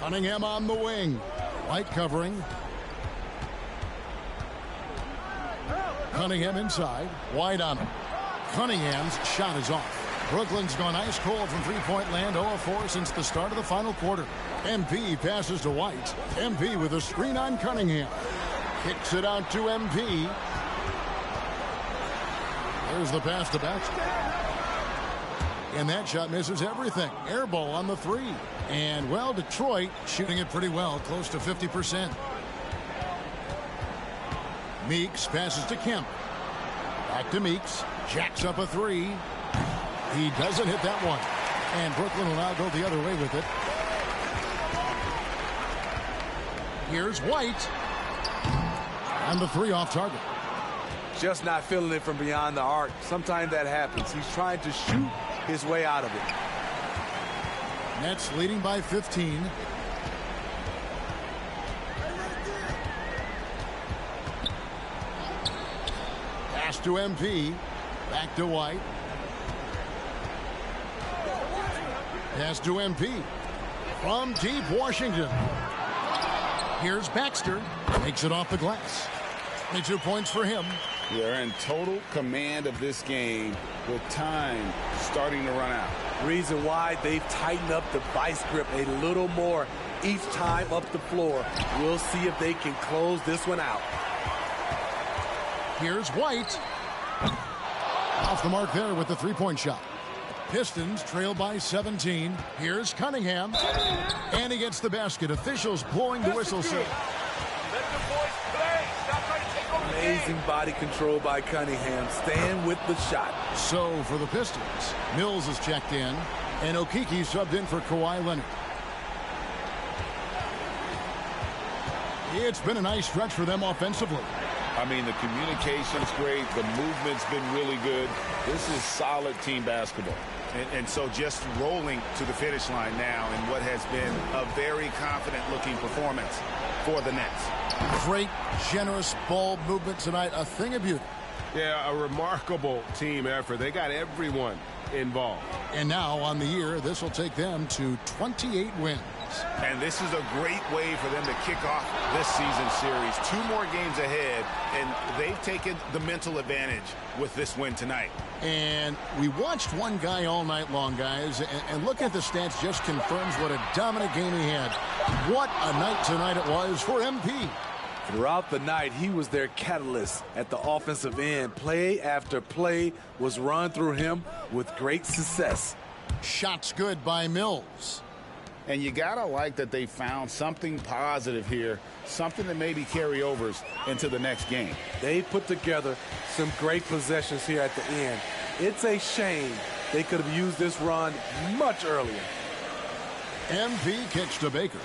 Cunningham on the wing. White covering. Cunningham inside. White on him. Cunningham's shot is off. Brooklyn's gone ice cold from three-point land, 0-4 since the start of the final quarter. MP passes to White. MP with a screen on Cunningham. Kicks it out to MP. There's the pass to Baxter. And that shot misses everything. Air ball on the 3. And, well, Detroit shooting it pretty well, close to 50%. Meeks passes to Kemp. Back to Meeks. Jacks up a 3. He doesn't hit that one. And Brooklyn will now go the other way with it. Here's White. And the 3 off target. Just not feeling it from beyond the arc. Sometimes that happens. He's trying to shoot his way out of it. Nets leading by 15. Pass to MP. Back to White. Pass to MP. From deep Washington. Here's Baxter. Makes it off the glass. 22 points for him. They're in total command of this game with time starting to run out. Reason why they've tightened up the vice grip a little more each time up the floor. We'll see if they can close this one out. Here's White. Off the mark there with the three-point shot. Pistons trail by 17. Here's Cunningham. And he gets the basket. Officials blowing the whistle. Amazing body control by Cunningham. Staying with the shot. So for the Pistons, Mills is checked in. And Okeke subbed in for Kawhi Leonard. It's been a nice stretch for them offensively. I mean, the communication's great. The movement's been really good. This is solid team basketball. And so just rolling to the finish line now in what has been a very confident-looking performance for the Nets. Great, generous ball movement tonight. A thing of beauty. Yeah, a remarkable team effort. They got everyone involved. And now on the year, this will take them to 28 wins. And this is a great way for them to kick off this season series. 2 more games ahead, and they they've taken the mental advantage with this win tonight. And we watched one guy all night long, guys, and looking at the stats just confirms what a dominant game he had. What a night tonight it was for MP. Throughout the night, he was their catalyst at the offensive end. Play after play was run through him with great success. Shots good by Mills. And you got to like that they found something positive here, something that maybe carry overs into the next game. They put together some great possessions here at the end. It's a shame they could have used this run much earlier. MP kicks to Baker.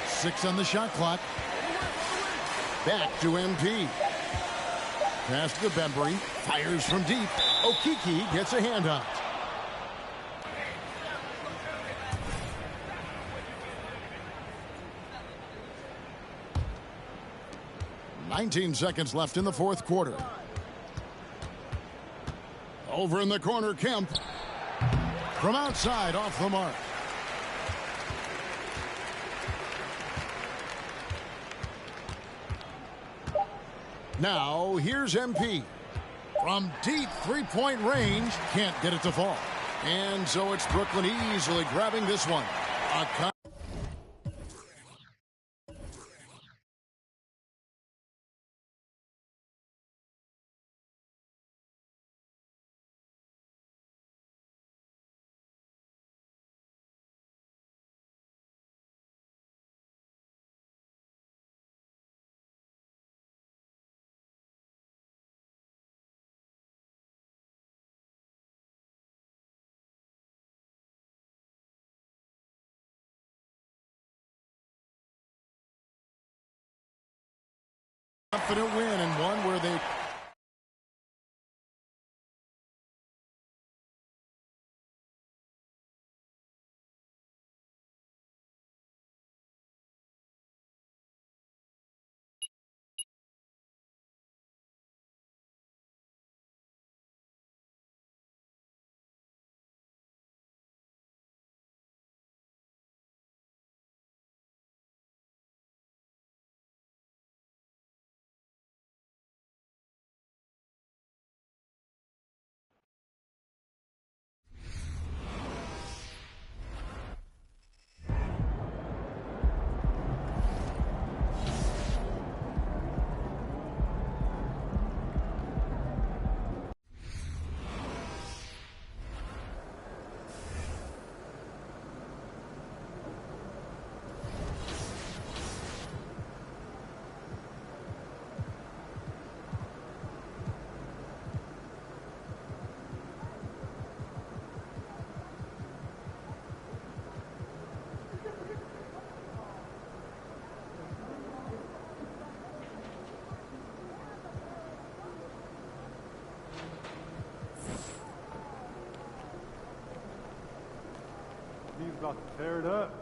6 on the shot clock. Back to MP. Pass to Bembry. Fires from deep. Okiki gets a handout. "19 seconds left in the fourth quarter. Over in the corner, Kemp. From outside, off the mark. Now, here's MP. From deep three-point range, can't get it to fall. And so it's Brooklyn easily grabbing this one. Confident win, and one where they He's about to tear it up.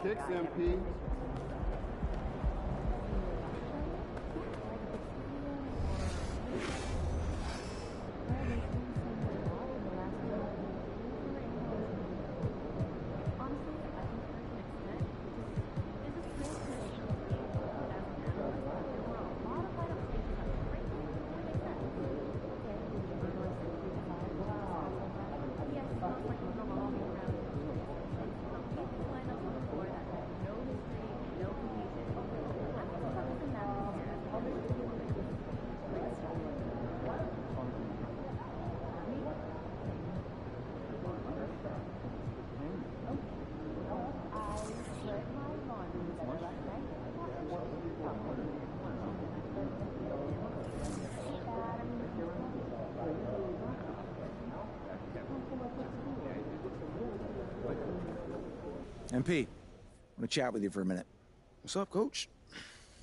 Kicks, MP. MP, I want to chat with you for a minute. What's up, Coach?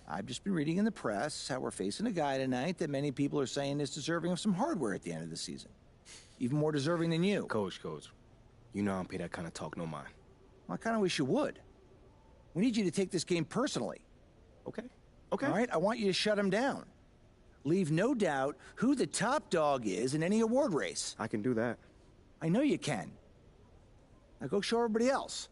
I've just been reading in the press how we're facing a guy tonight that many people are saying is deserving of some hardware at the end of the season. Even more deserving than you. Coach, you know I don't pay that kind of talk no mind. Well, I kind of wish you would. We need you to take this game personally. Okay. All right? I want you to shut him down. Leave no doubt who the top dog is in any award race. I can do that. I know you can. Now go show everybody else.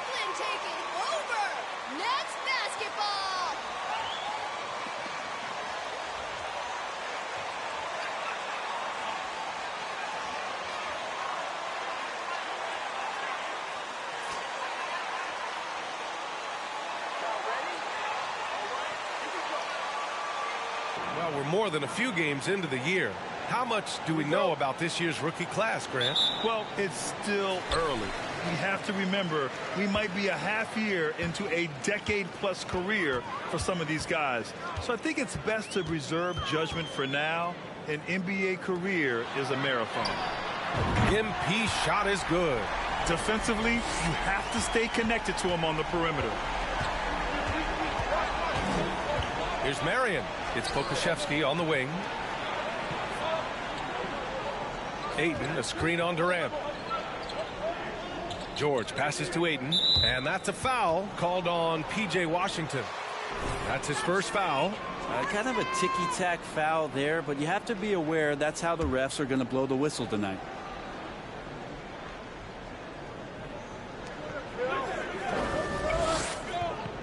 Brooklyn taking over. Nets basketball. Well, we're more than a few games into the year. How much do we know about this year's rookie class, Grant? Well, it's still early. We have to remember we might be a half year into a decade-plus career for some of these guys. So I think it's best to reserve judgment for now. An NBA career is a marathon. MP shot is good. Defensively, you have to stay connected to him on the perimeter. Here's Marion. It's Pokuševski on the wing. Ayton, a screen on Durant. George passes to Ayton, and that's a foul called on P.J. Washington. That's his first foul. Kind of a ticky-tack foul there, but you have to be aware that's how the refs are going to blow the whistle tonight.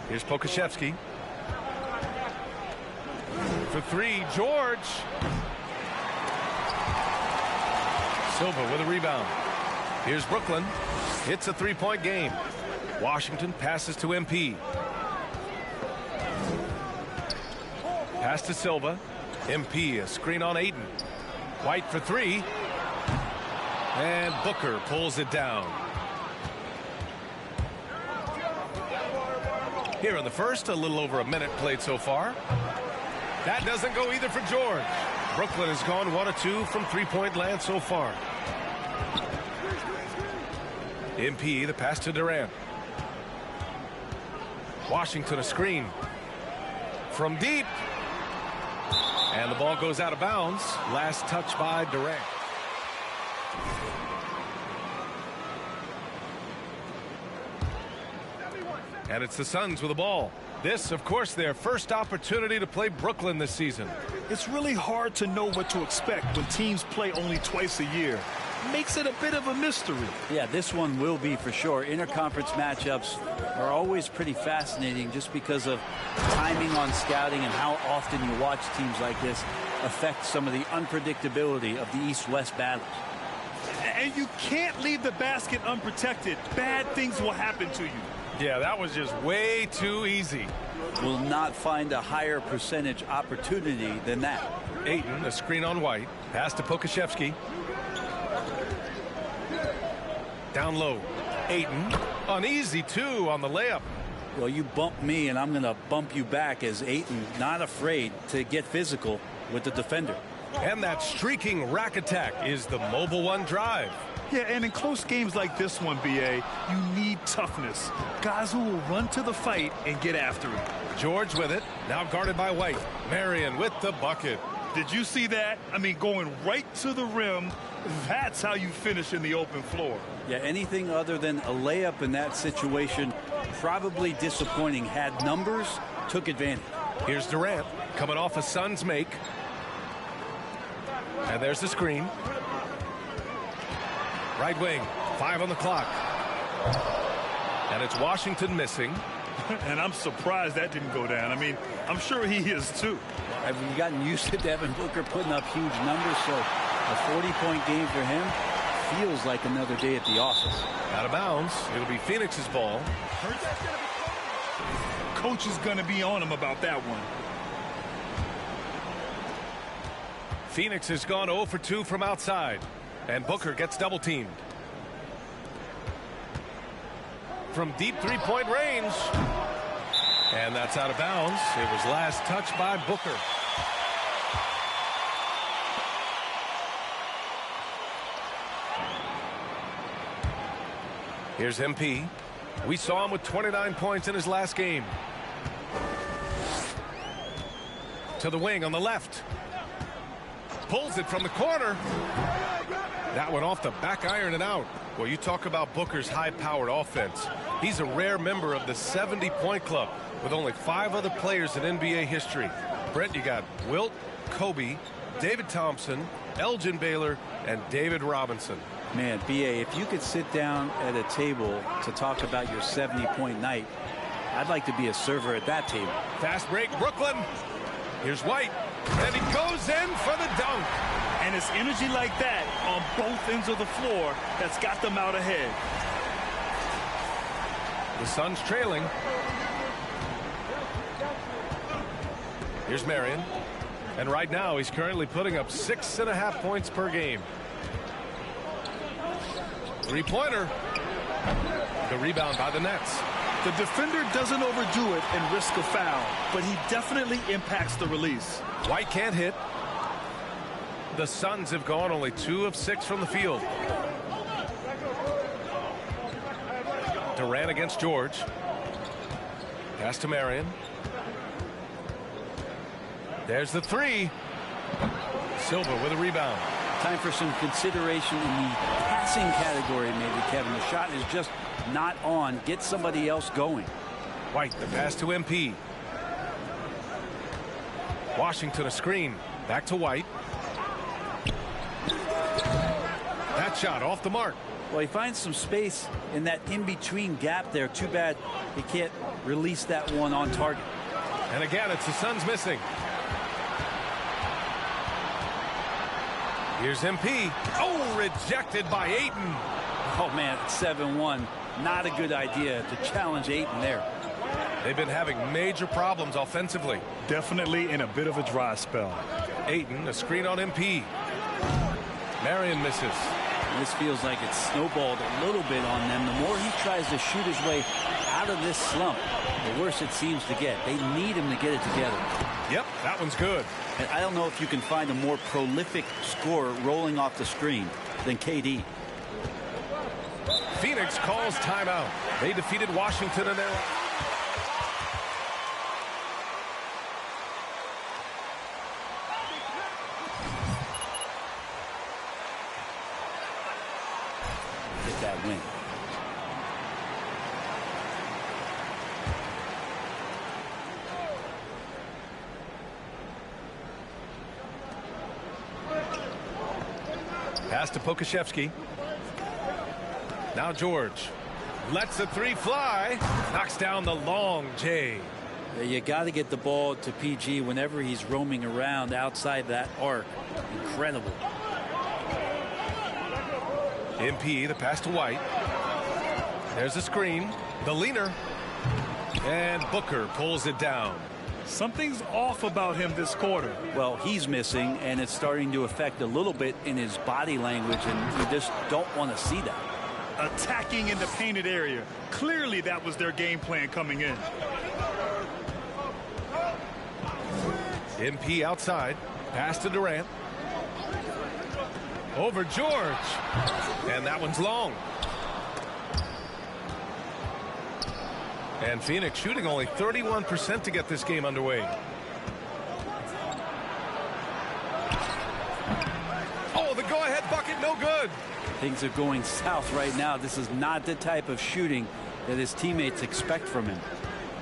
Here's Pokuševski. For three, George. Silva with a rebound. Here's Brooklyn. It's a three-point game. Washington passes to MP. Pass to Silva. MP, a screen on Ayton. White for three. And Booker pulls it down. Here in the first, a little over a minute played so far. That doesn't go either for George. Brooklyn has gone 1 of 2 from three-point land so far. MP, the pass to Durant. Washington, a screen. From deep. And the ball goes out of bounds. Last touch by Durant. And it's the Suns with the ball. This, of course, their first opportunity to play Brooklyn this season. It's really hard to know what to expect when teams play only twice a year. Makes it a bit of a mystery. Yeah, this one will be for sure. Interconference matchups are always pretty fascinating just because of timing on scouting and how often you watch teams like this affect some of the unpredictability of the East-West battles. And you can't leave the basket unprotected. Bad things will happen to you. Yeah, that was just way too easy. Will not find a higher percentage opportunity than that. Ayton, a screen on White. Pass to Pokuševski. Down low. Ayton, an easy two on the layup. Well, you bump me, and I'm going to bump you back as Ayton not afraid to get physical with the defender. And that streaking rack attack is the mobile one drive. Yeah, and in close games like this one, B.A., you need toughness. Guys who will run to the fight and get after it. George with it, now guarded by White. Marion with the bucket. Did you see that? I mean, going right to the rim, that's how you finish in the open floor. Yeah, anything other than a layup in that situation, probably disappointing. Had numbers, took advantage. Here's Durant, coming off a Suns make. And there's the screen. Right wing, 5 on the clock. And it's Washington missing. And I'm surprised that didn't go down. I mean, I'm sure he is too. I've gotten used to Devin Booker putting up huge numbers, so a 40-point game for him feels like another day at the office. Out of bounds. It'll be Phoenix's ball. Coach is going to be on him about that one. Phoenix has gone 0 for 2 from outside. And Booker gets double-teamed. From deep three-point range. And that's out of bounds. It was last touched by Booker. Here's MP. We saw him with 29 points in his last game. To the wing on the left. Pulls it from the corner. That went off the back iron and out. Well, you talk about Booker's high-powered offense. He's a rare member of the 70-point club with only 5 other players in NBA history. Brent, you got Wilt, Kobe, David Thompson, Elgin Baylor, and David Robinson. Man, B.A., if you could sit down at a table to talk about your 70-point night, I'd like to be a server at that table. Fast break, Brooklyn. Here's White. And he goes in for the dunk. And it's energy like that on both ends of the floor that's got them out ahead. The Suns trailing. Here's Marion. And right now, he's currently putting up 6.5 points per game. Three-pointer. The rebound by the Nets. The defender doesn't overdo it and risk a foul, but he definitely impacts the release. White can't hit. The Suns have gone only 2 of 6 from the field. Durant against George. Pass to Marion. There's the three. Silva with a rebound. Time for some consideration in the passing category, maybe, Kevin. The shot is just not on. Get somebody else going. White, the pass to MP. Washington a screen. Back to White. That shot off the mark. Well, he finds some space in that in-between gap there. Too bad he can't release that one on target. And again, it's the Suns missing. Here's MP. Oh, rejected by Ayton. Oh, man, it's 7-1. Not a good idea to challenge Ayton there. They've been having major problems offensively. Definitely in a bit of a dry spell. Ayton, a screen on MP. Marion misses. This feels like it's snowballed a little bit on them. The more he tries to shoot his way out of this slump, the worse it seems to get. They need him to get it together. Yep, that one's good. And I don't know if you can find a more prolific scorer rolling off the screen than KD. Phoenix calls timeout. They defeated Washington in their... Get that win. Pass to Pokashevsky. Now George lets the three fly. Knocks down the long J. You got to get the ball to PG whenever he's roaming around outside that arc. Incredible. MP, the pass to White. There's a screen. The leaner. And Booker pulls it down. Something's off about him this quarter. Well, he's missing, and it's starting to affect a little bit in his body language, and you just don't want to see that. Attacking in the painted area. Clearly that was their game plan coming in. MP outside. Pass to Durant. Over George. And that one's long. And Phoenix shooting only 31% to get this game underway. Oh, the go-ahead bucket, no good. Things are going south right now. This is not the type of shooting that his teammates expect from him.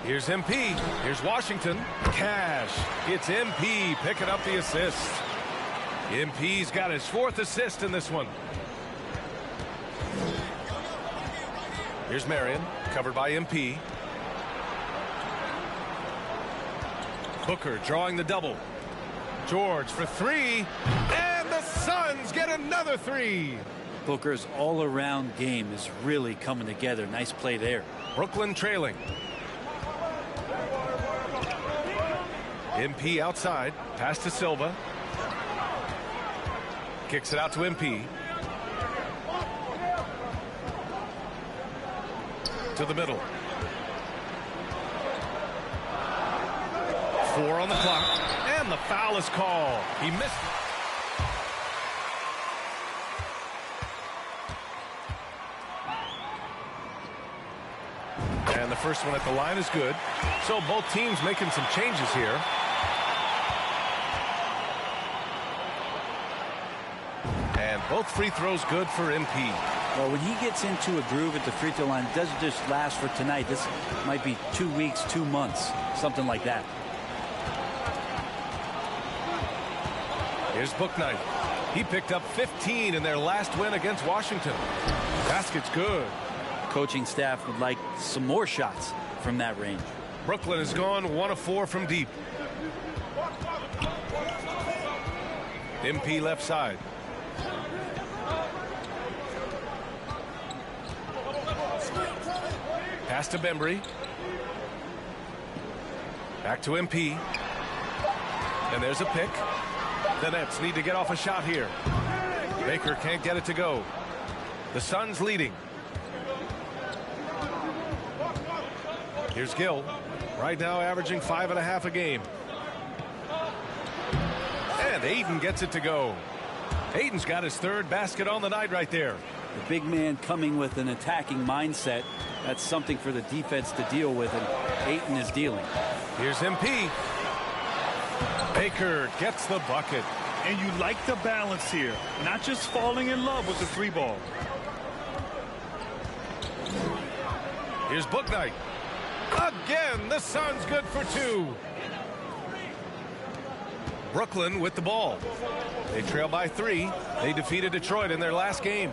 Here's MP. Here's Washington. Cash. It's MP picking up the assist. MP's got his 4th assist in this one. Here's Marion, covered by MP. Booker drawing the double. George for three. And the Suns get another three. Booker's all-around game is really coming together. Nice play there. Brooklyn trailing. MP outside. Pass to Silva. Kicks it out to MP. To the middle. 4 on the clock. And the foul is called. He missed. And the first one at the line is good. So both teams making some changes here. And both free throws good for MP. Well, when he gets into a groove at the free throw line, it doesn't just last for tonight. This might be 2 weeks, 2 months, something like that. Here's Bouknight. He picked up 15 in their last win against Washington. Basket's good. Coaching staff would like some more shots from that range. Brooklyn has gone 1 of 4 from deep. MP left side. Pass to Bembry. Back to MP. And there's a pick. The Nets need to get off a shot here. Baker can't get it to go. The Suns leading. Here's Gill. Right now averaging 5.5 a game. And Ayton gets it to go. Ayton's got his 3rd basket on the night right there. The big man coming with an attacking mindset. That's something for the defense to deal with, and Ayton is dealing. Here's MP. Baker gets the bucket. And you like the balance here. Not just falling in love with the 3-ball. Here's Bouknight. Again, the Suns good for 2. Brooklyn with the ball. They trail by 3. They defeated Detroit in their last game.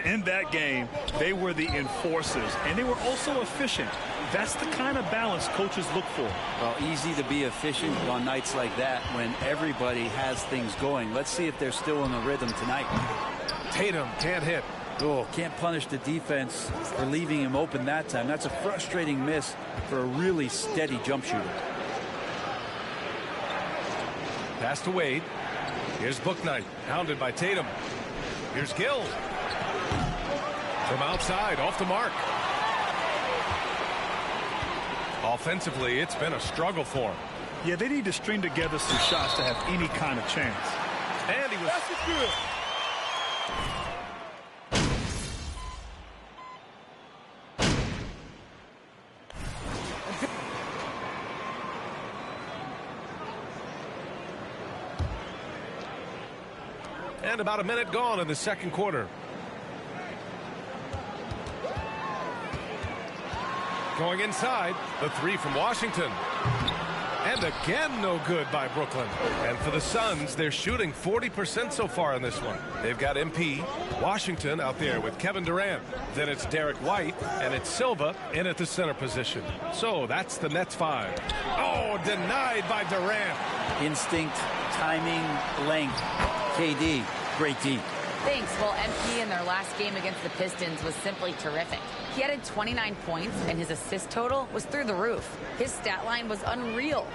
In that game, they were the enforcers, and they were also efficient. That's the kind of balance coaches look for. Well, easy to be efficient on nights like that when everybody has things going. Let's see if they're still in the rhythm tonight. Tatum can't hit. Oh, can't punish the defense for leaving him open that time. That's a frustrating miss for a really steady jump shooter. Pass to Wade. Here's Bouknight, hounded by Tatum. Here's Gill. From outside, off the mark. Offensively, it's been a struggle for him. Yeah, they need to string together some shots to have any kind of chance. And he was good. And about a minute gone in the second quarter. Going inside, the 3 from Washington. And again, no good by Brooklyn. And for the Suns, they're shooting 40% so far in this one. They've got MP, Washington out there with Kevin Durant. Then it's Derek White, and it's Silva in at the center position. So that's the Nets 5. Oh, denied by Durant. Instinct, timing, length. KD, great D. Thanks. Well, MP in their last game against the Pistons was simply terrific. He added 29 points, and his assist total was through the roof. His stat line was unreal.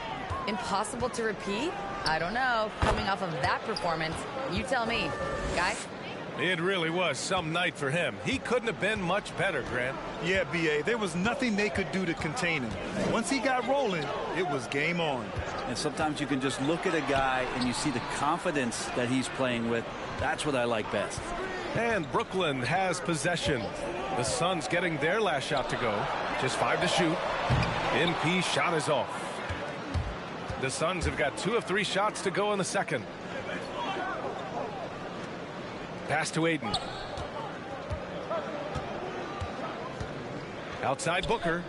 Impossible to repeat? I don't know. Coming off of that performance, you tell me. Guys? It really was some night for him. He couldn't have been much better, Grant. Yeah, B.A., there was nothing they could do to contain him. Once he got rolling, it was game on. And sometimes you can just look at a guy and you see the confidence that he's playing with. That's what I like best. And Brooklyn has possession. The Suns getting their last shot to go. Just 5 to shoot. MP shot is off. The Suns have got 2 of 3 shots to go in the second. Pass to Ayton. Outside Booker.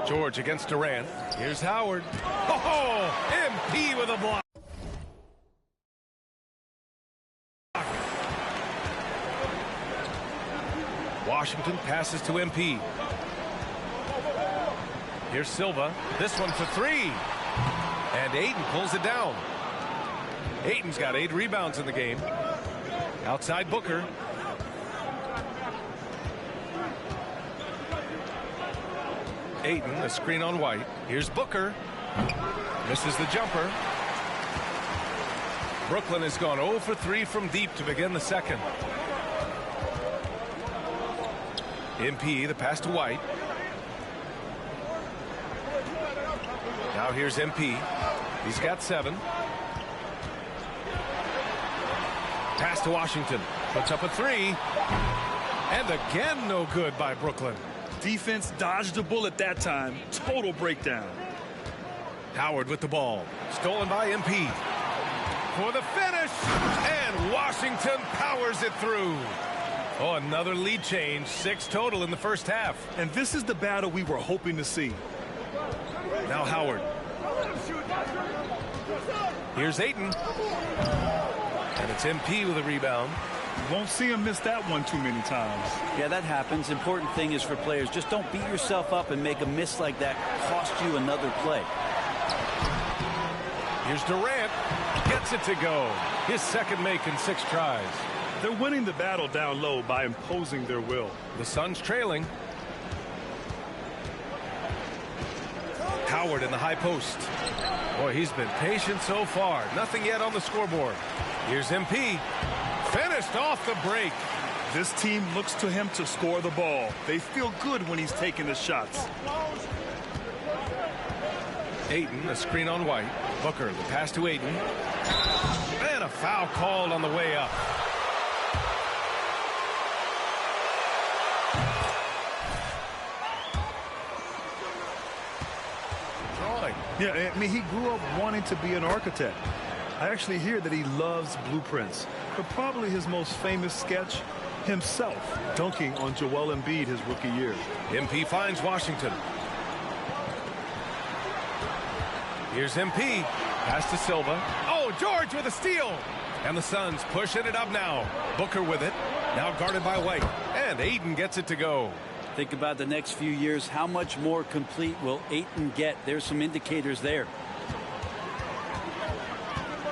George against Durant. Here's Howard. Oh, MP with a block. Washington passes to MP. Here's Silva. This one for 3. And Ayton pulls it down. Ayton's got 8 rebounds in the game. Outside Booker. Ayton, a screen on White. Here's Booker. Misses the jumper. Brooklyn has gone 0 for 3 from deep to begin the second. MP, the pass to White. Now here's MP. He's got 7. Pass to Washington. Puts up a 3. And again, no good by Brooklyn. Defense dodged a bullet that time. Total breakdown. Howard with the ball. Stolen by MP. For the finish. And Washington powers it through. Oh, another lead change. 6 total in the first half. And this is the battle we were hoping to see. Now Howard. Here's Ayton. And it's MP with a rebound. Won't see him miss that one too many times. Yeah, that happens. Important thing is for players, just don't beat yourself up and make a miss like that cost you another play. Here's Durant. Gets it to go. His second make in 6 tries. They're winning the battle down low by imposing their will. The Suns trailing. Howard in the high post. Boy, he's been patient so far. Nothing yet on the scoreboard. Here's MP. Finished off the break. This team looks to him to score the ball. They feel good when he's taking the shots. Ayton, a screen on White. Booker, the pass to Ayton. And a foul called on the way up. Drawing. Yeah, I mean, he grew up wanting to be an architect. I actually hear that he loves blueprints, but probably his most famous sketch, himself dunking on Joel Embiid his rookie year. MP finds Washington. Here's MP. Pass to Silva. Oh, George with a steal. And the Suns pushing it up now. Booker with it. Now guarded by White. And Ayton gets it to go. Think about the next few years. How much more complete will Ayton get? There's some indicators there.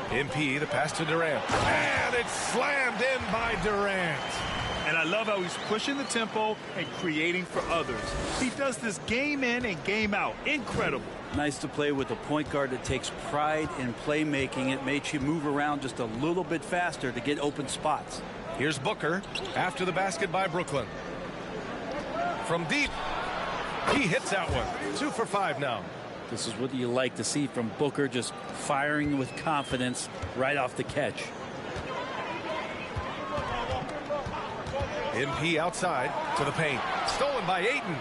MP, the pass to Durant. And it's slammed in by Durant. And I love how he's pushing the tempo and creating for others. He does this game in and game out. Incredible. Nice to play with a point guard that takes pride in playmaking. It makes you move around just a little bit faster to get open spots. Here's Booker after the basket by Brooklyn. From deep, he hits that one. 2 for 5 now. This is what you like to see from Booker, just firing with confidence right off the catch. MP outside to the paint. Stolen by Ayton.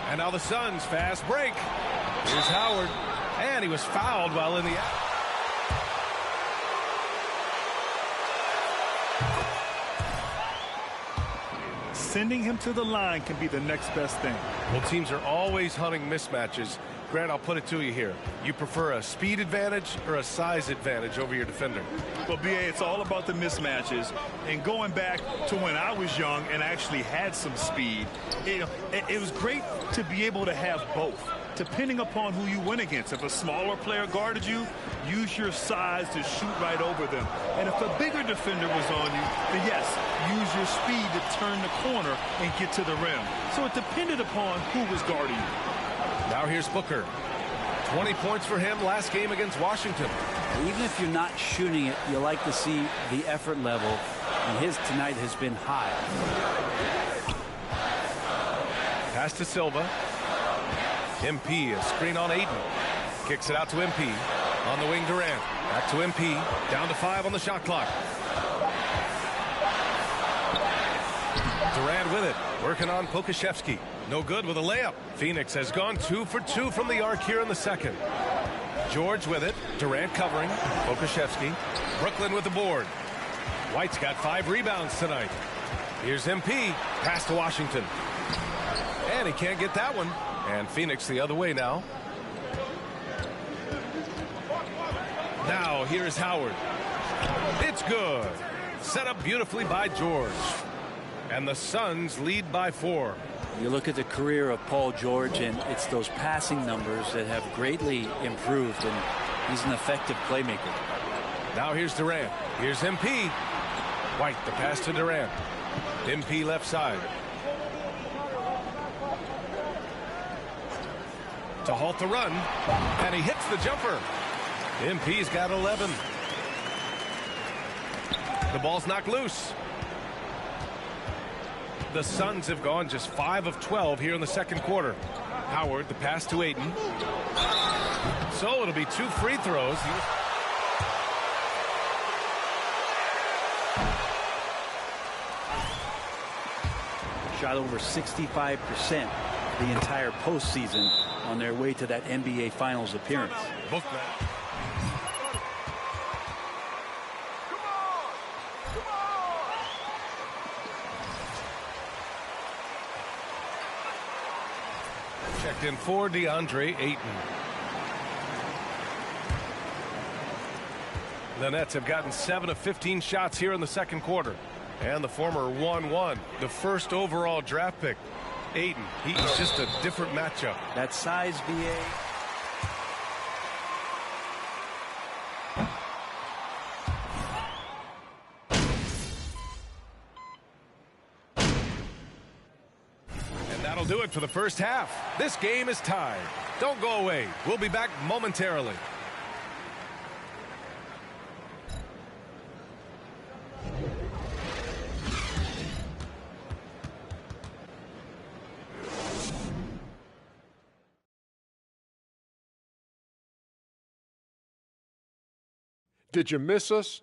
And now the Suns fast break. Here's Howard. And he was fouled while in the act. Sending him to the line can be the next best thing. Well, teams are always hunting mismatches. Grant, I'll put it to you here. You prefer a speed advantage or a size advantage over your defender? Well, B.A., it's all about the mismatches. And going back to when I was young and actually had some speed, it was great to be able to have both, depending upon who you went against. If a smaller player guarded you, use your size to shoot right over them. And if a bigger defender was on you, then yes, use your speed to turn the corner and get to the rim. So it depended upon who was guarding you. Now here's Booker. 20 points for him last game against Washington. Even if you're not shooting it, you like to see the effort level, and his tonight has been high. Pass to Silva. MP, a screen on Ayton. Kicks it out to MP. On the wing, Durant. Back to MP. Down to 5 on the shot clock. Durant with it. Working on Pokusevski. No good with a layup. Phoenix has gone 2 for 2 from the arc here in the second. George with it. Durant covering. Pokusevski. Brooklyn with the board. White's got 5 rebounds tonight. Here's MP. Pass to Washington. And he can't get that one. And Phoenix the other way now. Now here's Howard. It's good. Set up beautifully by George. And the Suns lead by 4. You look at the career of Paul George, and it's those passing numbers that have greatly improved, and he's an effective playmaker. Now here's Durant. Here's MP. White, the pass to Durant. MP left side. To halt the run, and he hits the jumper. MP's got 11. The ball's knocked loose. The Suns have gone just 5 of 12 here in the second quarter. Howard, the pass to Ayton. So it'll be 2 free throws. Shot over 65% the entire postseason on their way to that NBA Finals appearance. Book that. Checked in for DeAndre Ayton. The Nets have gotten 7 of 15 shots here in the second quarter. And the former 1-1, the first overall draft pick, Ayton, he's just a different matchup. That size VA. And that'll do it for the first half. This game is tied. Don't go away. We'll be back momentarily. Did you miss us?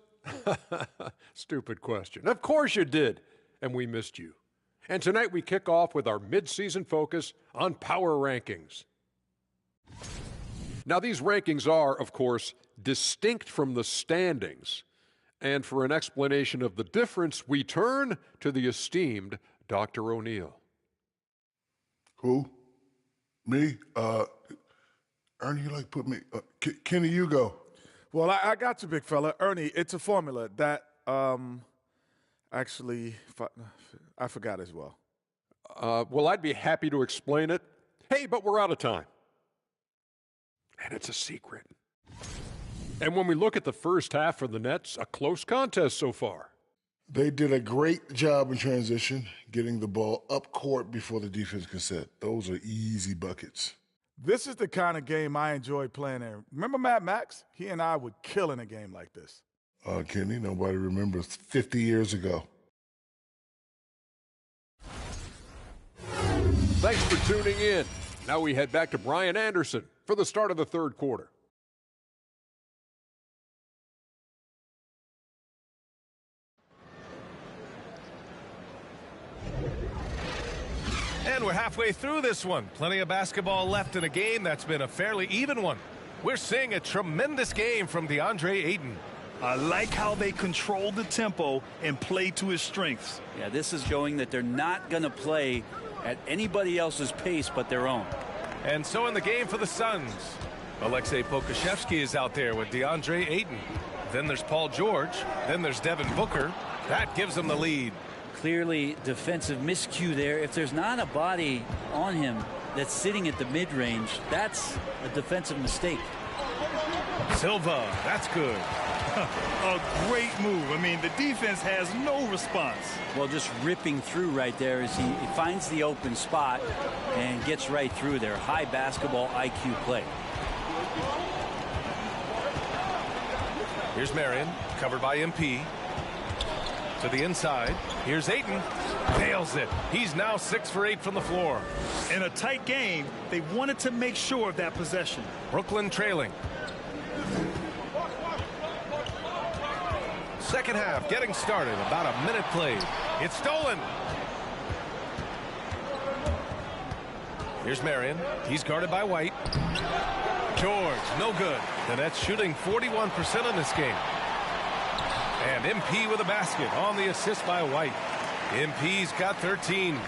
Stupid question. Of course you did, and we missed you. And tonight we kick off with our mid-season focus on power rankings. Now these rankings are, of course, distinct from the standings. And for an explanation of the difference, we turn to the esteemed Dr. O'Neill. Who? Me? Ernie, you like put me... Kenny, you go. Well, I got you, big fella. Ernie, it's a formula that actually I forgot as well. Well, I'd be happy to explain it. Hey, but we're out of time. And it's a secret. And when we look at the first half for the Nets, a close contest so far. They did a great job in transition, getting the ball up court before the defense can set. Those are easy buckets. This is the kind of game I enjoy playing in. Remember Mad Max? He and I would kill in a game like this. Kenny, nobody remembers 50 years ago. Thanks for tuning in. Now we head back to Brian Anderson for the start of the third quarter. And we're halfway through this one. Plenty of basketball left in a game that's been a fairly even one. We're seeing a tremendous game from DeAndre Ayton. I like how they control the tempo and play to his strengths. Yeah, this is showing that they're not going to play at anybody else's pace but their own. And so in the game for the Suns, Aleksej Pokusevski is out there with DeAndre Ayton. Then there's Paul George. Then there's Devin Booker. That gives them the lead. Clearly defensive miscue there. If there's not a body on him that's sitting at the mid-range, that's a defensive mistake. Silva, that's good. A great move. I mean, the defense has no response. Well, just ripping through right there as he finds the open spot and gets right through there. High basketball IQ play. Here's Marion, covered by MP. To the inside. Here's Ayton. Nails it. He's now 6 for 8 from the floor. In a tight game, they wanted to make sure of that possession. Brooklyn trailing. Second half getting started. About a minute played. It's stolen. Here's Marion. He's guarded by White. George, no good. The Nets shooting 41% in this game. And MP with a basket on the assist by White. MP's got 13.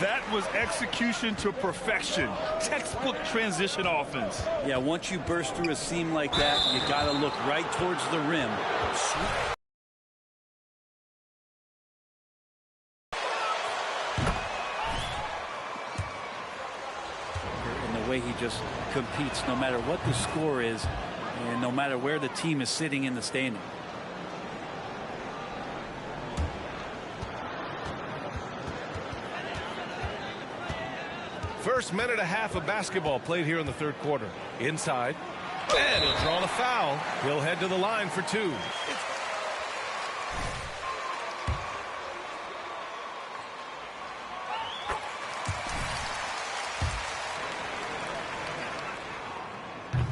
That was execution to perfection. Textbook transition offense. Yeah, once you burst through a seam like that, you got to look right towards the rim. And the way he just competes, no matter what the score is, and no matter where the team is sitting in the standing. First minute and a half of basketball played here in the third quarter. Inside. And he'll draw the foul. He'll head to the line for 2.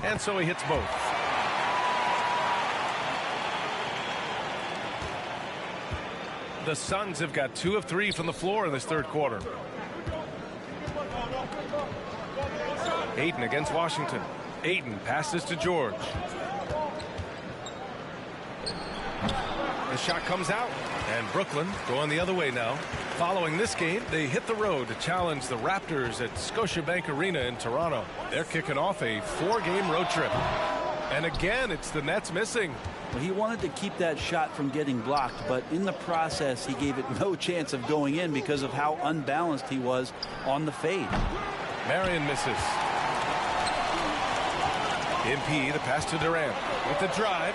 And so he hits both. The Suns have got 2 of 3 from the floor in this third quarter. Ayton against Washington. Ayton passes to George. The shot comes out. And Brooklyn going the other way now. Following this game, they hit the road to challenge the Raptors at Scotiabank Arena in Toronto. They're kicking off a 4-game road trip. And again, it's the Nets missing. Well, he wanted to keep that shot from getting blocked, but in the process, he gave it no chance of going in because of how unbalanced he was on the fade. Marion misses. MP, the pass to Durant with the drive.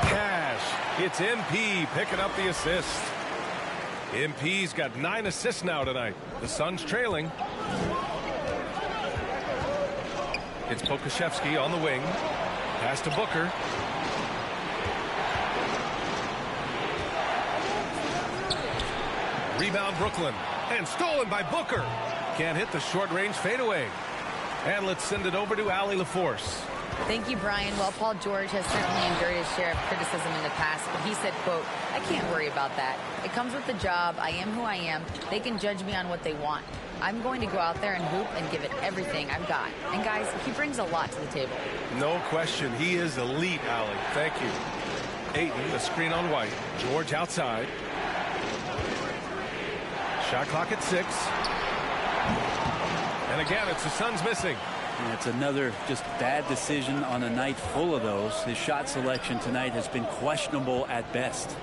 Cash. It's MP picking up the assist. MP's got 9 assists now tonight. The Suns trailing. It's Pokusevski on the wing. Pass to Booker. Rebound Brooklyn. And stolen by Booker. Can't hit the short-range fadeaway. And let's send it over to Allie LaForce. Thank you, Brian. Well, Paul George has certainly endured his share of criticism in the past, but he said, quote, "I can't worry about that. It comes with the job. I am who I am. They can judge me on what they want. I'm going to go out there and hoop and give it everything I've got." And guys, he brings a lot to the table. No question. He is elite, Allie. Thank you. Ayton, the screen on White. George outside. Shot clock at 6. And again, it's the Suns missing. And it's another just bad decision on a night full of those. His shot selection tonight has been questionable at best.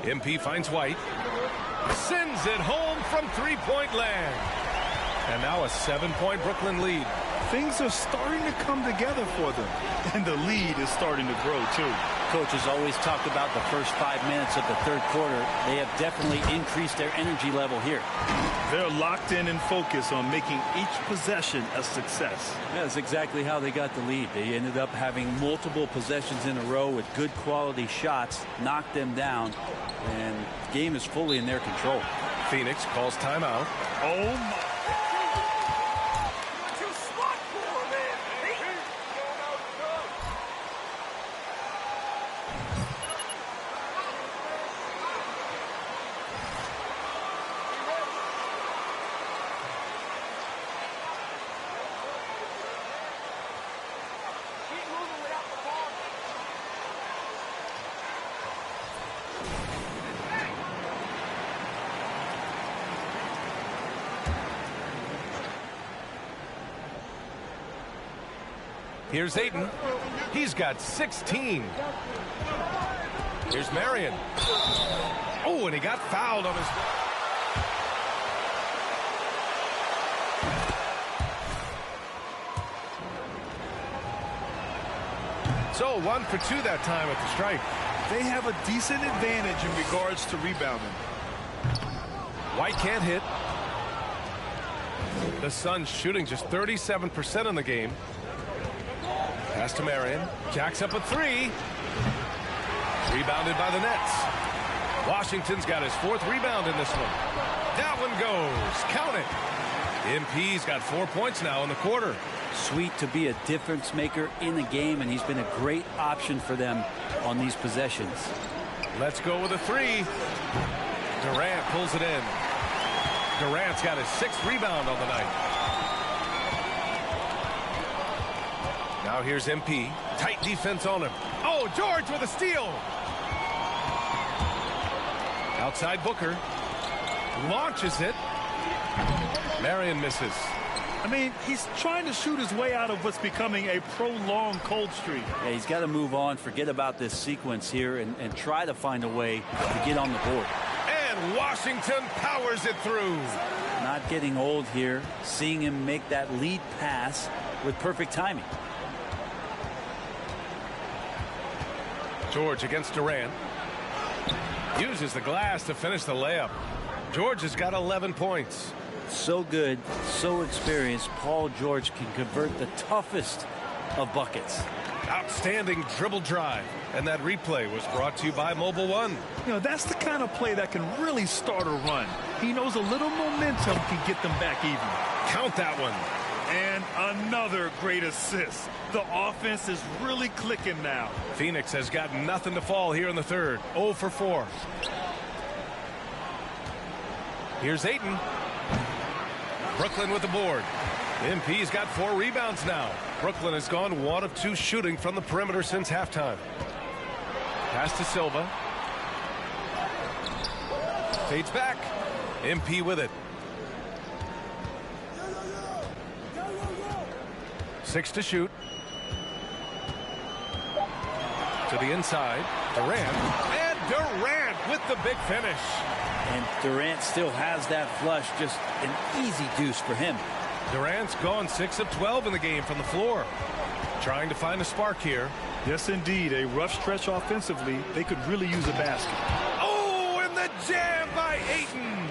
MP finds White. Sends it home from three-point land. And now a 7-point Brooklyn lead. Things are starting to come together for them. And the lead is starting to grow, too. Coach has always talked about the first 5 minutes of the third quarter. They have definitely increased their energy level here. They're locked in and focused on making each possession a success. Yeah, that's exactly how they got the lead. They ended up having multiple possessions in a row with good quality shots, knocked them down, and the game is fully in their control. Phoenix calls timeout. Oh, my. Here's Ayton. He's got 16. Here's Marion. Oh, and he got fouled on his... So 1 for 2 that time at the stripe. They have a decent advantage in regards to rebounding. White can't hit. The Suns shooting just 37% in the game. Pass to Marion. Jacks up a 3. Rebounded by the Nets. Washington's got his 4th rebound in this one. That one goes. Count it. MP's got 4 points now in the quarter. Sweet to be a difference maker in the game, and he's been a great option for them on these possessions. Let's go with a 3. Durant pulls it in. Durant's got his 6th rebound on the night. Now here's MP. Tight defense on him. Oh, George with a steal. Outside Booker. Launches it. Marion misses. I mean, he's trying to shoot his way out of what's becoming a prolonged cold streak. Yeah, he's got to move on, forget about this sequence here, and try to find a way to get on the board. And Washington powers it through. Not getting old here, seeing him make that lead pass with perfect timing. George against Durant. Uses the glass to finish the layup. George has got 11 points. So good, so experienced, Paul George can convert the toughest of buckets. Outstanding dribble drive. And that replay was brought to you by Mobile One. You know, that's the kind of play that can really start a run. He knows a little momentum can get them back even. Count that one. And another great assist. The offense is really clicking now. Phoenix has got nothing to fall here in the third. 0 for 4. Here's Ayton. Brooklyn with the board. MP's got 4 rebounds now. Brooklyn has gone 1 of 2 shooting from the perimeter since halftime. Pass to Silva. Fades back. MP with it. 6 to shoot. To the inside, Durant. And Durant with the big finish. And Durant still has that flush, just an easy deuce for him. Durant's gone 6 of 12 in the game from the floor. Trying to find a spark here. Yes, indeed. A rough stretch offensively. They could really use a basket. Oh, and the jam by Ayton.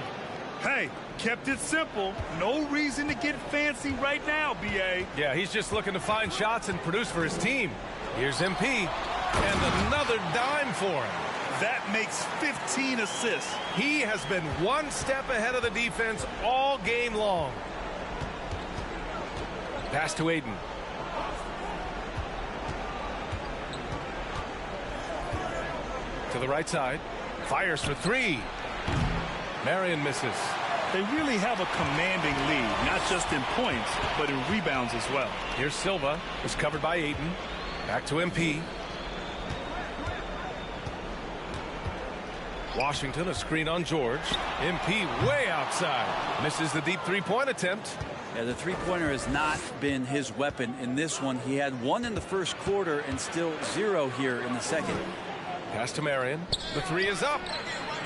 Hey, kept it simple. No reason to get fancy right now, B.A. Yeah, he's just looking to find shots and produce for his team. Here's MP. And another dime for him. That makes 15 assists. He has been one step ahead of the defense all game long. Pass to Ayton. To the right side. Fires for three. Marion misses. They really have a commanding lead, not just in points, but in rebounds as well. Here's Silva. Was covered by Ayton. Back to MP. Washington, a screen on George. MP way outside. Misses the deep three-point attempt. Yeah, the three-pointer has not been his weapon in this one. He had one in the first quarter and still 0 here in the second. Pass to Marion. The three is up.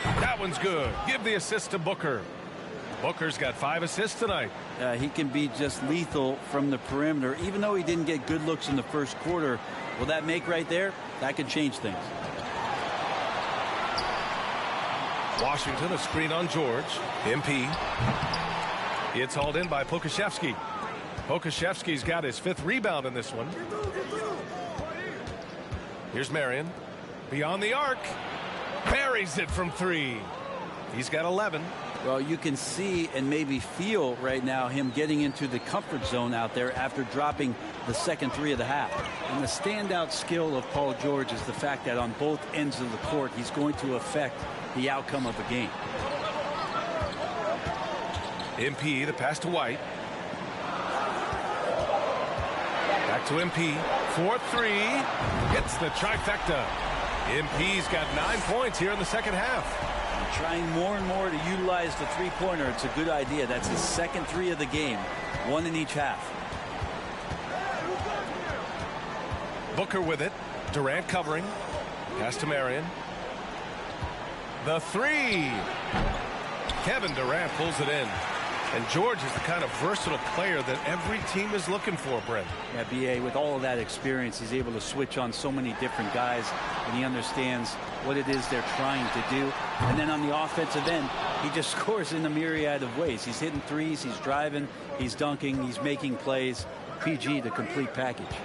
That one's good. Give the assist to Booker. Booker's got 5 assists tonight. He can be just lethal from the perimeter. Even though he didn't get good looks in the first quarter, will that make right there? That could change things. Washington, a screen on George. MP. It's hauled in by Pokusevski. Pokusevski's got his 5th rebound in this one. Here's Marion. Beyond the arc. Buries it from 3. He's got 11. Well, you can see and maybe feel right now him getting into the comfort zone out there after dropping the second 3 of the half. And the standout skill of Paul George is the fact that on both ends of the court, he's going to affect the outcome of the game. MP, the pass to White. Back to MP. 4-3. Hits the trifecta. MP's got 9 points here in the second half. Trying more and more to utilize the three-pointer. It's a good idea. That's his second 3 of the game. 1 in each half. Booker with it. Durant covering. Pass to Marion. The 3. Kevin Durant pulls it in. And George is the kind of versatile player that every team is looking for, Brent. Yeah, B.A., with all of that experience, he's able to switch on so many different guys, and he understands what it is they're trying to do. And then on the offensive end, he just scores in a myriad of ways. He's hitting threes, he's driving, he's dunking, he's making plays. PG, the complete package.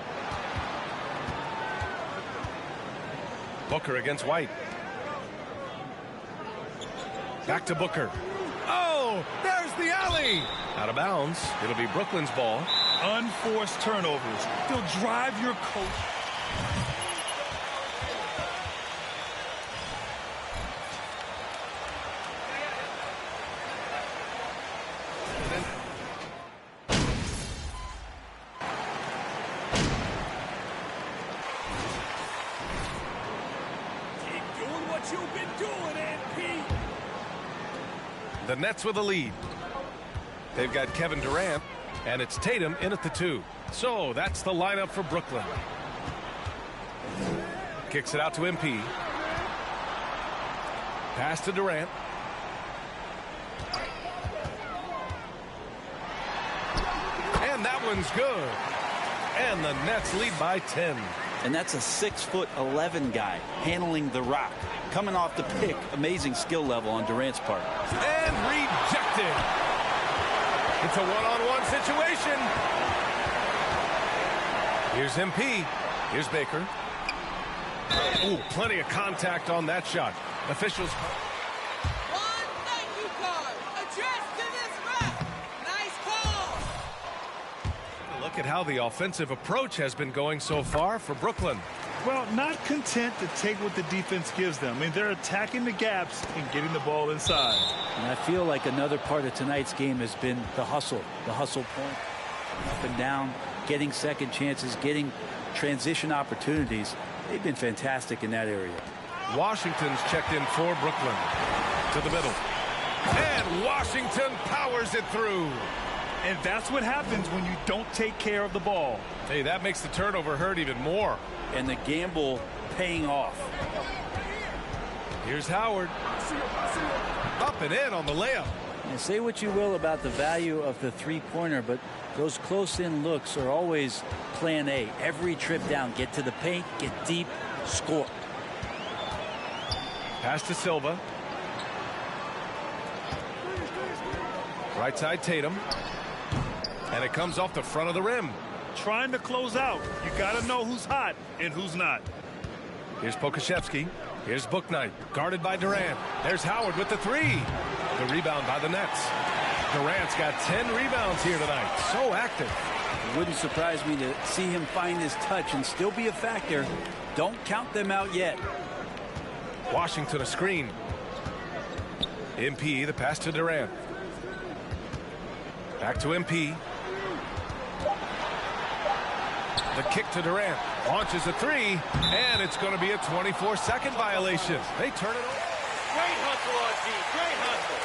Booker against White. Back to Booker. Oh, there's the alley. Out of bounds. It'll be Brooklyn's ball. Unforced turnovers. They'll drive your coach. Keep doing what you've been doing, MP. The Nets with a lead. They've got Kevin Durant, and it's Tatum in at the 2. So that's the lineup for Brooklyn. Kicks it out to MP. Pass to Durant. And that one's good. And the Nets lead by 10. And that's a 6'11" guy handling the rock. Coming off the pick, amazing skill level on Durant's part. And rejected. It's a one-on-one situation. Here's MP. Here's Baker. Ooh, plenty of contact on that shot. Officials. Thank you card. Address to this ref. Nice call. Look at how the offensive approach has been going so far for Brooklyn. Well, not content to take what the defense gives them. I mean, they're attacking the gaps and getting the ball inside. And I feel like another part of tonight's game has been the hustle point. Up and down, getting second chances, getting transition opportunities. They've been fantastic in that area. Washington's checked in for Brooklyn. To the middle. And Washington powers it through. And that's what happens when you don't take care of the ball. Hey, that makes the turnover hurt even more. And the gamble paying off. Here's Howard. Up and in on the layup. And say what you will about the value of the three-pointer, but those close-in looks are always plan A. Every trip down, get to the paint, get deep, score. Pass to Silva. Right side Tatum. And it comes off the front of the rim. Trying to close out. You got to know who's hot and who's not. Here's Pokusevski. Here's Bouknight, guarded by Durant. There's Howard with the three. The rebound by the Nets. Durant's got 10 rebounds here tonight. So active. It wouldn't surprise me to see him find his touch and still be a factor. Don't count them out yet. Washington a screen. MP, the pass to Durant. Back to MP. The kick to Durant. Launches a three, and it's going to be a 24-second violation. They turn it over. Great hustle on D. Great hustle.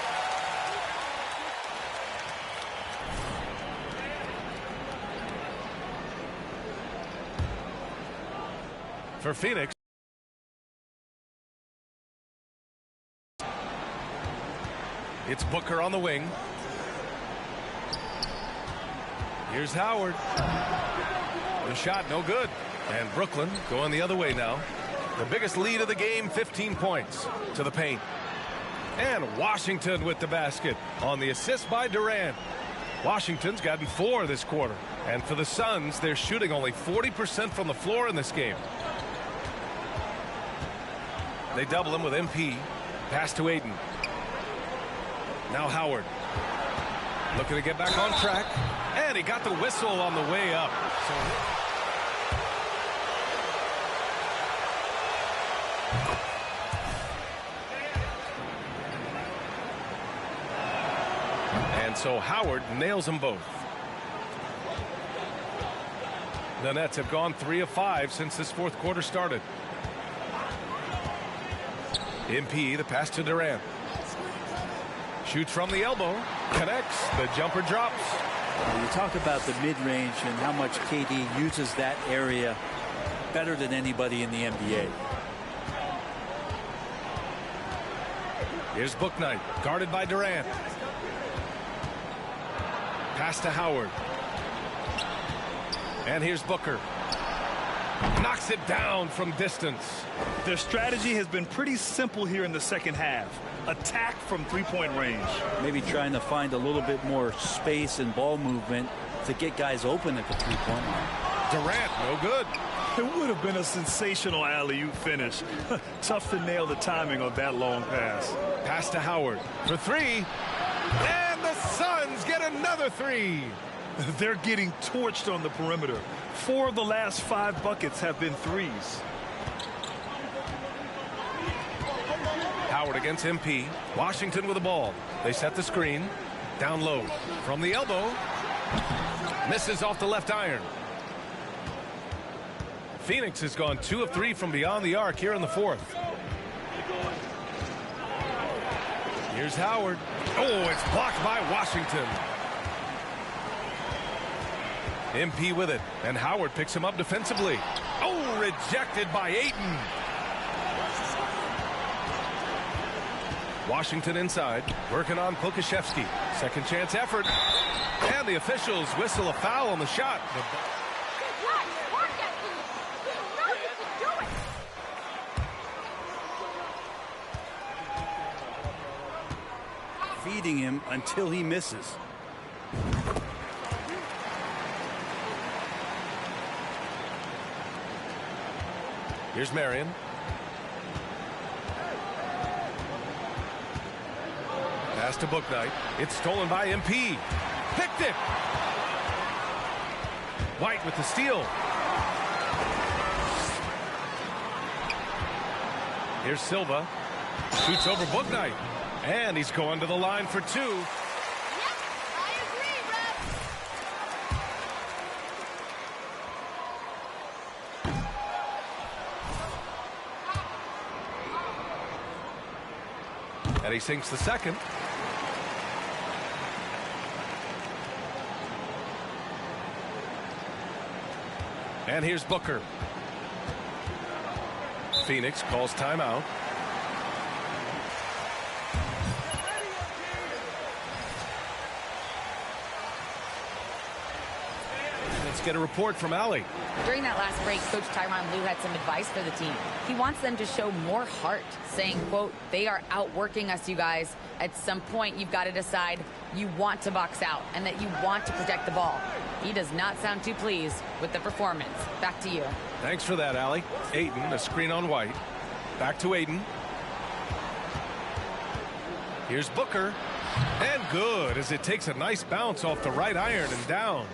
For Phoenix. It's Booker on the wing. Here's Howard. The shot no good. And Brooklyn going the other way now. The biggest lead of the game, 15 points to the paint. And Washington with the basket on the assist by Durant. Washington's gotten 4 this quarter. And for the Suns, they're shooting only 40% from the floor in this game. They double him with MP. Pass to Ayton. Now Howard. Looking to get back on track. And he got the whistle on the way up. So Howard nails them both. The Nets have gone 3 of 5 since this fourth quarter started. MP, the pass to Durant. Shoots from the elbow. Connects. The jumper drops. You talk about the mid-range and how much KD uses that area better than anybody in the NBA. Here's Bouknight, guarded by Durant. Pass to Howard. And here's Booker. Knocks it down from distance. Their strategy has been pretty simple here in the second half. Attack from three-point range. Maybe trying to find a little bit more space and ball movement to get guys open at the three-point line. Durant, no good. It would have been a sensational alley-oop finish. Tough to nail the timing of that long pass. Pass to Howard for three. And the Suns get another three. They're getting torched on the perimeter. 4 of the last 5 buckets have been threes. Howard against MP. Washington with the ball. They set the screen. Down low. From the elbow. Misses off the left iron. Phoenix has gone 2 of 3 from beyond the arc here in the fourth. Here's Howard. Oh, it's blocked by Washington. MP with it, and Howard picks him up defensively. Oh, rejected by Ayton. Washington inside, working on Pokusevski. Second chance effort. And the officials whistle a foul on the shot. Feeding him until he misses. Here's Marion. Pass to Bouknight. It's stolen by MP. Picked it. White with the steal. Here's Silva. Shoots over Bouknight. And he's going to the line for 2. Yep, I agree, Ref. And he sinks the second. And here's Booker. Phoenix calls timeout. Let's get a report from Allie. During that last break, Coach Tyronn Lue had some advice for the team. He wants them to show more heart, saying, quote, "They are outworking us, you guys. At some point, you've got to decide you want to box out and that you want to protect the ball." He does not sound too pleased with the performance. Back to you. Thanks for that, Allie. Ayton, a screen on White. Back to Ayton. Here's Booker. And good, as it takes a nice bounce off the right iron and down.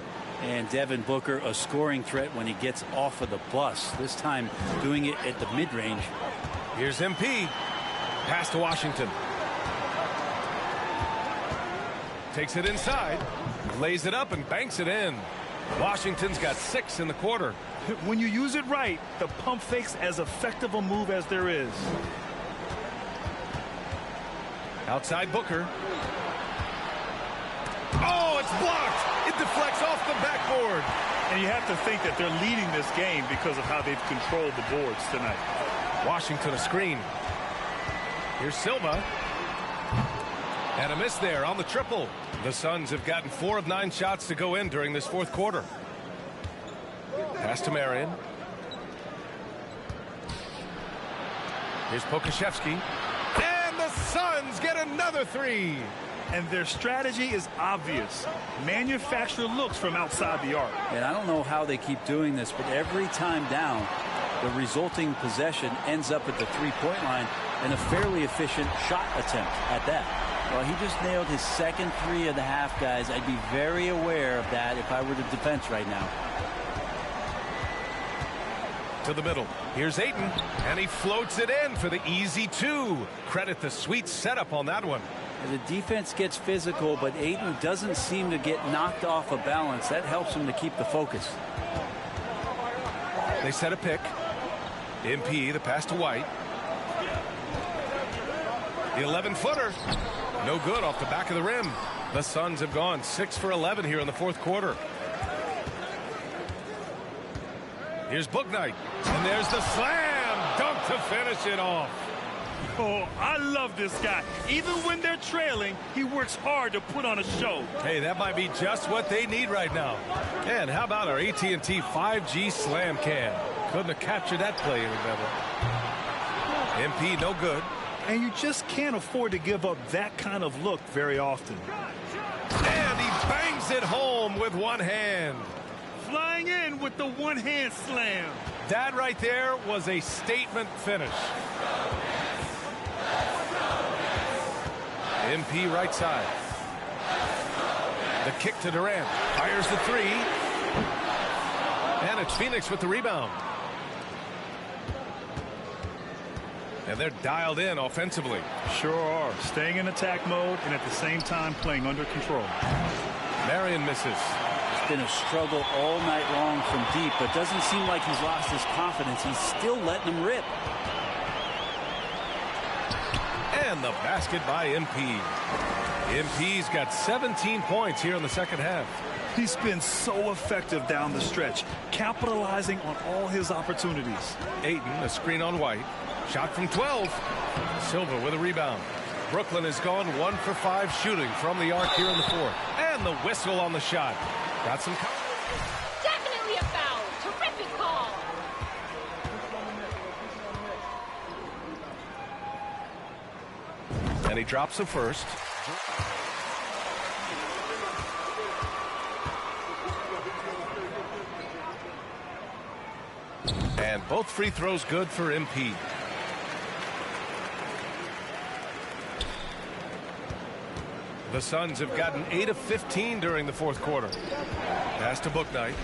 And Devin Booker, a scoring threat when he gets off of the bus. This time doing it at the mid-range. Here's MP. Pass to Washington. Takes it inside. Lays it up and banks it in. Washington's got 6 in the quarter. When you use it right, the pump fake's as effective a move as there is. Outside Booker. Oh, it's blocked. It deflects off the backboard. And you have to think that they're leading this game because of how they've controlled the boards tonight. Washington a screen. Here's Silva. And a miss there on the triple. The Suns have gotten 4 of 9 shots to go in during this fourth quarter. Pass to Marion. Here's Pokashevsky. And the Suns get another 3. And their strategy is obvious. Manufacture looks from outside the arc. And I don't know how they keep doing this, but every time down, the resulting possession ends up at the three-point line and a fairly efficient shot attempt at that. Well, he just nailed his second 3 of the half, guys. I'd be very aware of that if I were the defense right now. To the middle. Here's Ayton. And he floats it in for the easy 2. Credit the sweet setup on that one. The defense gets physical, but Ayton doesn't seem to get knocked off of balance. That helps him to keep the focus. They set a pick. MP, the pass to White. The 11-footer. No good off the back of the rim. The Suns have gone 6 for 11 here in the fourth quarter. Here's Bouknight. And there's the slam dunk to finish it off. Oh, I love this guy. Even when they're trailing, he works hard to put on a show. Hey, that might be just what they need right now. And how about our AT&T 5G slam cam? Couldn't have captured that play any better. MP, no good. And you just can't afford to give up that kind of look very often. And he bangs it home with one hand. Flying in with the one-hand slam. That right there was a statement finish. MP right side. The kick to Durant. Fires the 3. And it's Phoenix with the rebound. And they're dialed in offensively. Sure are. Staying in attack mode and at the same time playing under control. Marion misses. It's been a struggle all night long from deep, but doesn't seem like he's lost his confidence. He's still letting them rip. And the basket by MP. MP's got 17 points here in the second half. He's been so effective down the stretch, capitalizing on all his opportunities. Ayton, a screen on White. Shot from 12. Silva with a rebound. Brooklyn has gone 1 for 5 shooting from the arc here in the fourth. And the whistle on the shot. Got some... Definitely a foul. Terrific call. And he drops the first. And both free throws good for MP. The Suns have gotten 8 of 15 during the fourth quarter. Pass to Bouknight.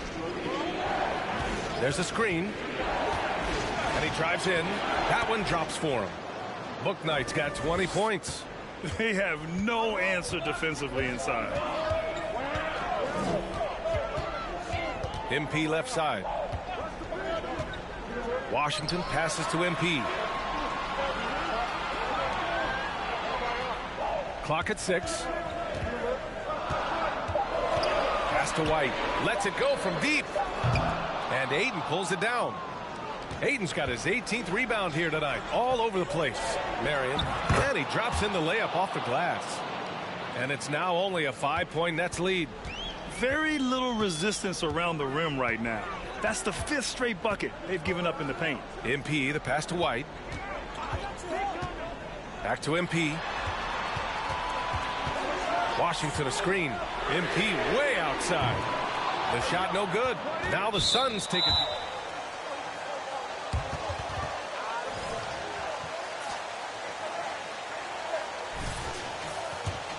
There's a screen. And he drives in. That one drops for him. Bouknight's got 20 points. They have no answer defensively inside. MP left side. Washington passes to MP. Clock at 6. Pass to White. Lets it go from deep. And Ayton pulls it down. Aiden's got his 18th rebound here tonight, all over the place. Marion, and he drops in the layup off the glass. And it's now only a 5-point Nets lead. Very little resistance around the rim right now. That's the 5th straight bucket they've given up in the paint. MP, the pass to White. Back to MP. Washington a screen. MP way outside. The shot no good. Now the Suns take it.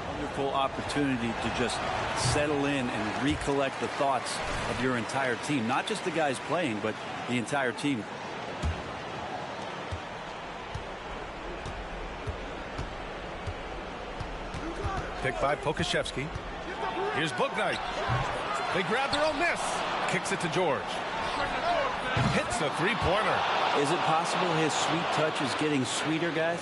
Wonderful opportunity to just settle in and recollect the thoughts of your entire team. Not just the guys playing, but the entire team. Picked by Pokashevsky. Here's Bouknight. They grab their own miss. Kicks it to George. Hits a three-pointer. Is it possible his sweet touch is getting sweeter, guys?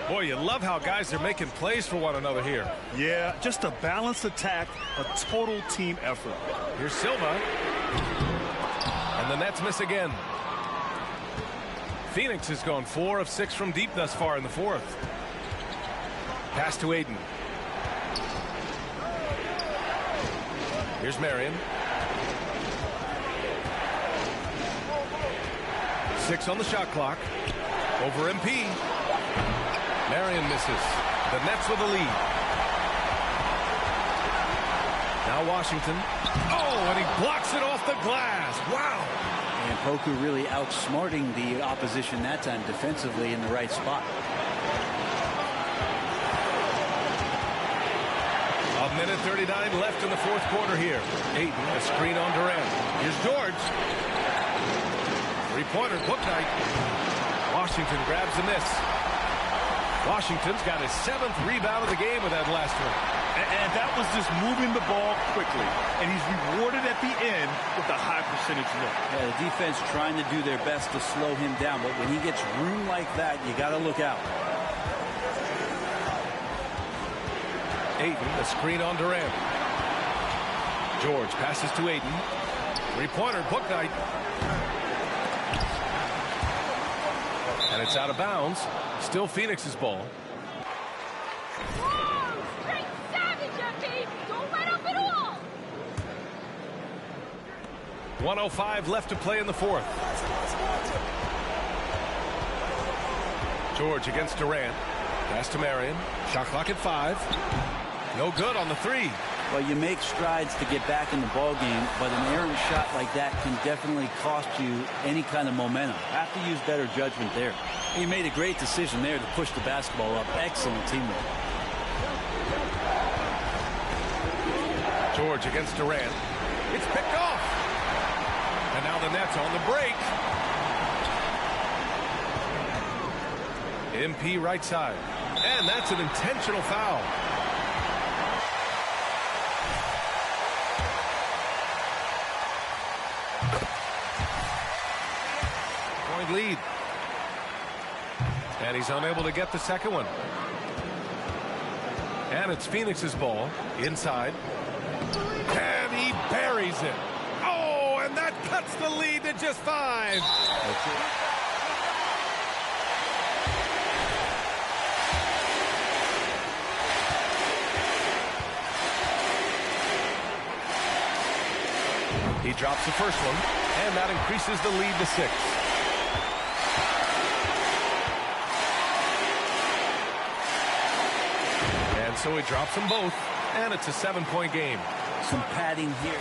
Boy, you love how guys are making plays for one another here. Yeah, just a balanced attack, a total team effort. Here's Silva. And the Nets miss again. Phoenix has gone 4 of 6 from deep thus far in the fourth. Pass to Aiden. Here's Marion. 6 on the shot clock. Over MP. Marion misses. The Nets with the lead. Now Washington. Oh, and he blocks it off the glass. Wow. And Poku really outsmarting the opposition that time defensively in the right spot. A minute 39 left in the fourth quarter here. Aiden, a screen on Durant. Here's George. Three-pointer, Bouknight. Washington grabs the miss. Washington's got his 7th rebound of the game with that last one. And that was just moving the ball quickly. And he's rewarded at the end with a high percentage look. Yeah, the defense trying to do their best to slow him down. But when he gets room like that, you got to look out. Aiden, the screen on Durant. George passes to Aiden. Three-pointer, Bouknight. And it's out of bounds. Still Phoenix's ball. Straight savage, MP! Don't let up at all! 1:05 left to play in the fourth. George against Durant. Pass to Marion. Shot clock at 5. No good on the 3. Well, you make strides to get back in the ball game, but an errant shot like that can definitely cost you any kind of momentum. Have to use better judgment there. He made a great decision there to push the basketball up. Excellent teamwork. George against Durant. It's picked off. And now the Nets on the break. MP right side. And that's an intentional foul. Point lead. And he's unable to get the second one. And it's Phoenix's ball. Inside. And he buries it. Oh, and that cuts the lead to just 5. That's it. He drops the first one, and that increases the lead to 6. And so he drops them both, and it's a 7-point game. Some padding here.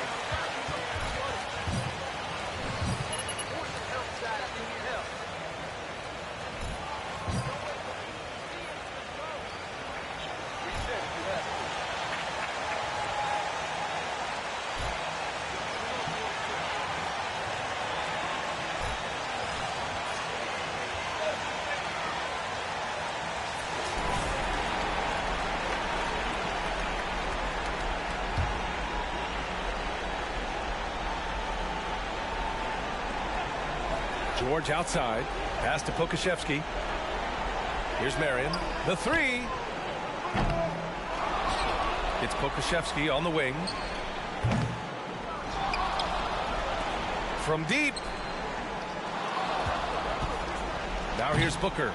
George outside. Pass to Pokashevsky. Here's Marion. The 3. It's Pokashevsky on the wing. From deep. Now here's Booker.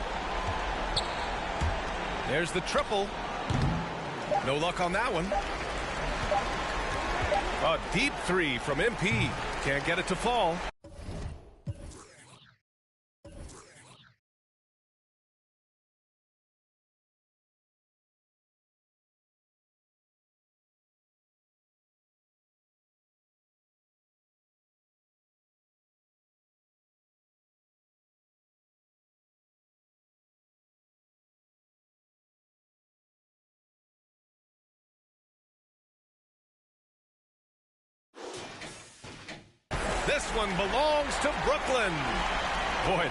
There's the triple. No luck on that one. A deep three from MP. Can't get it to fall. This one belongs to Brooklyn. Boy,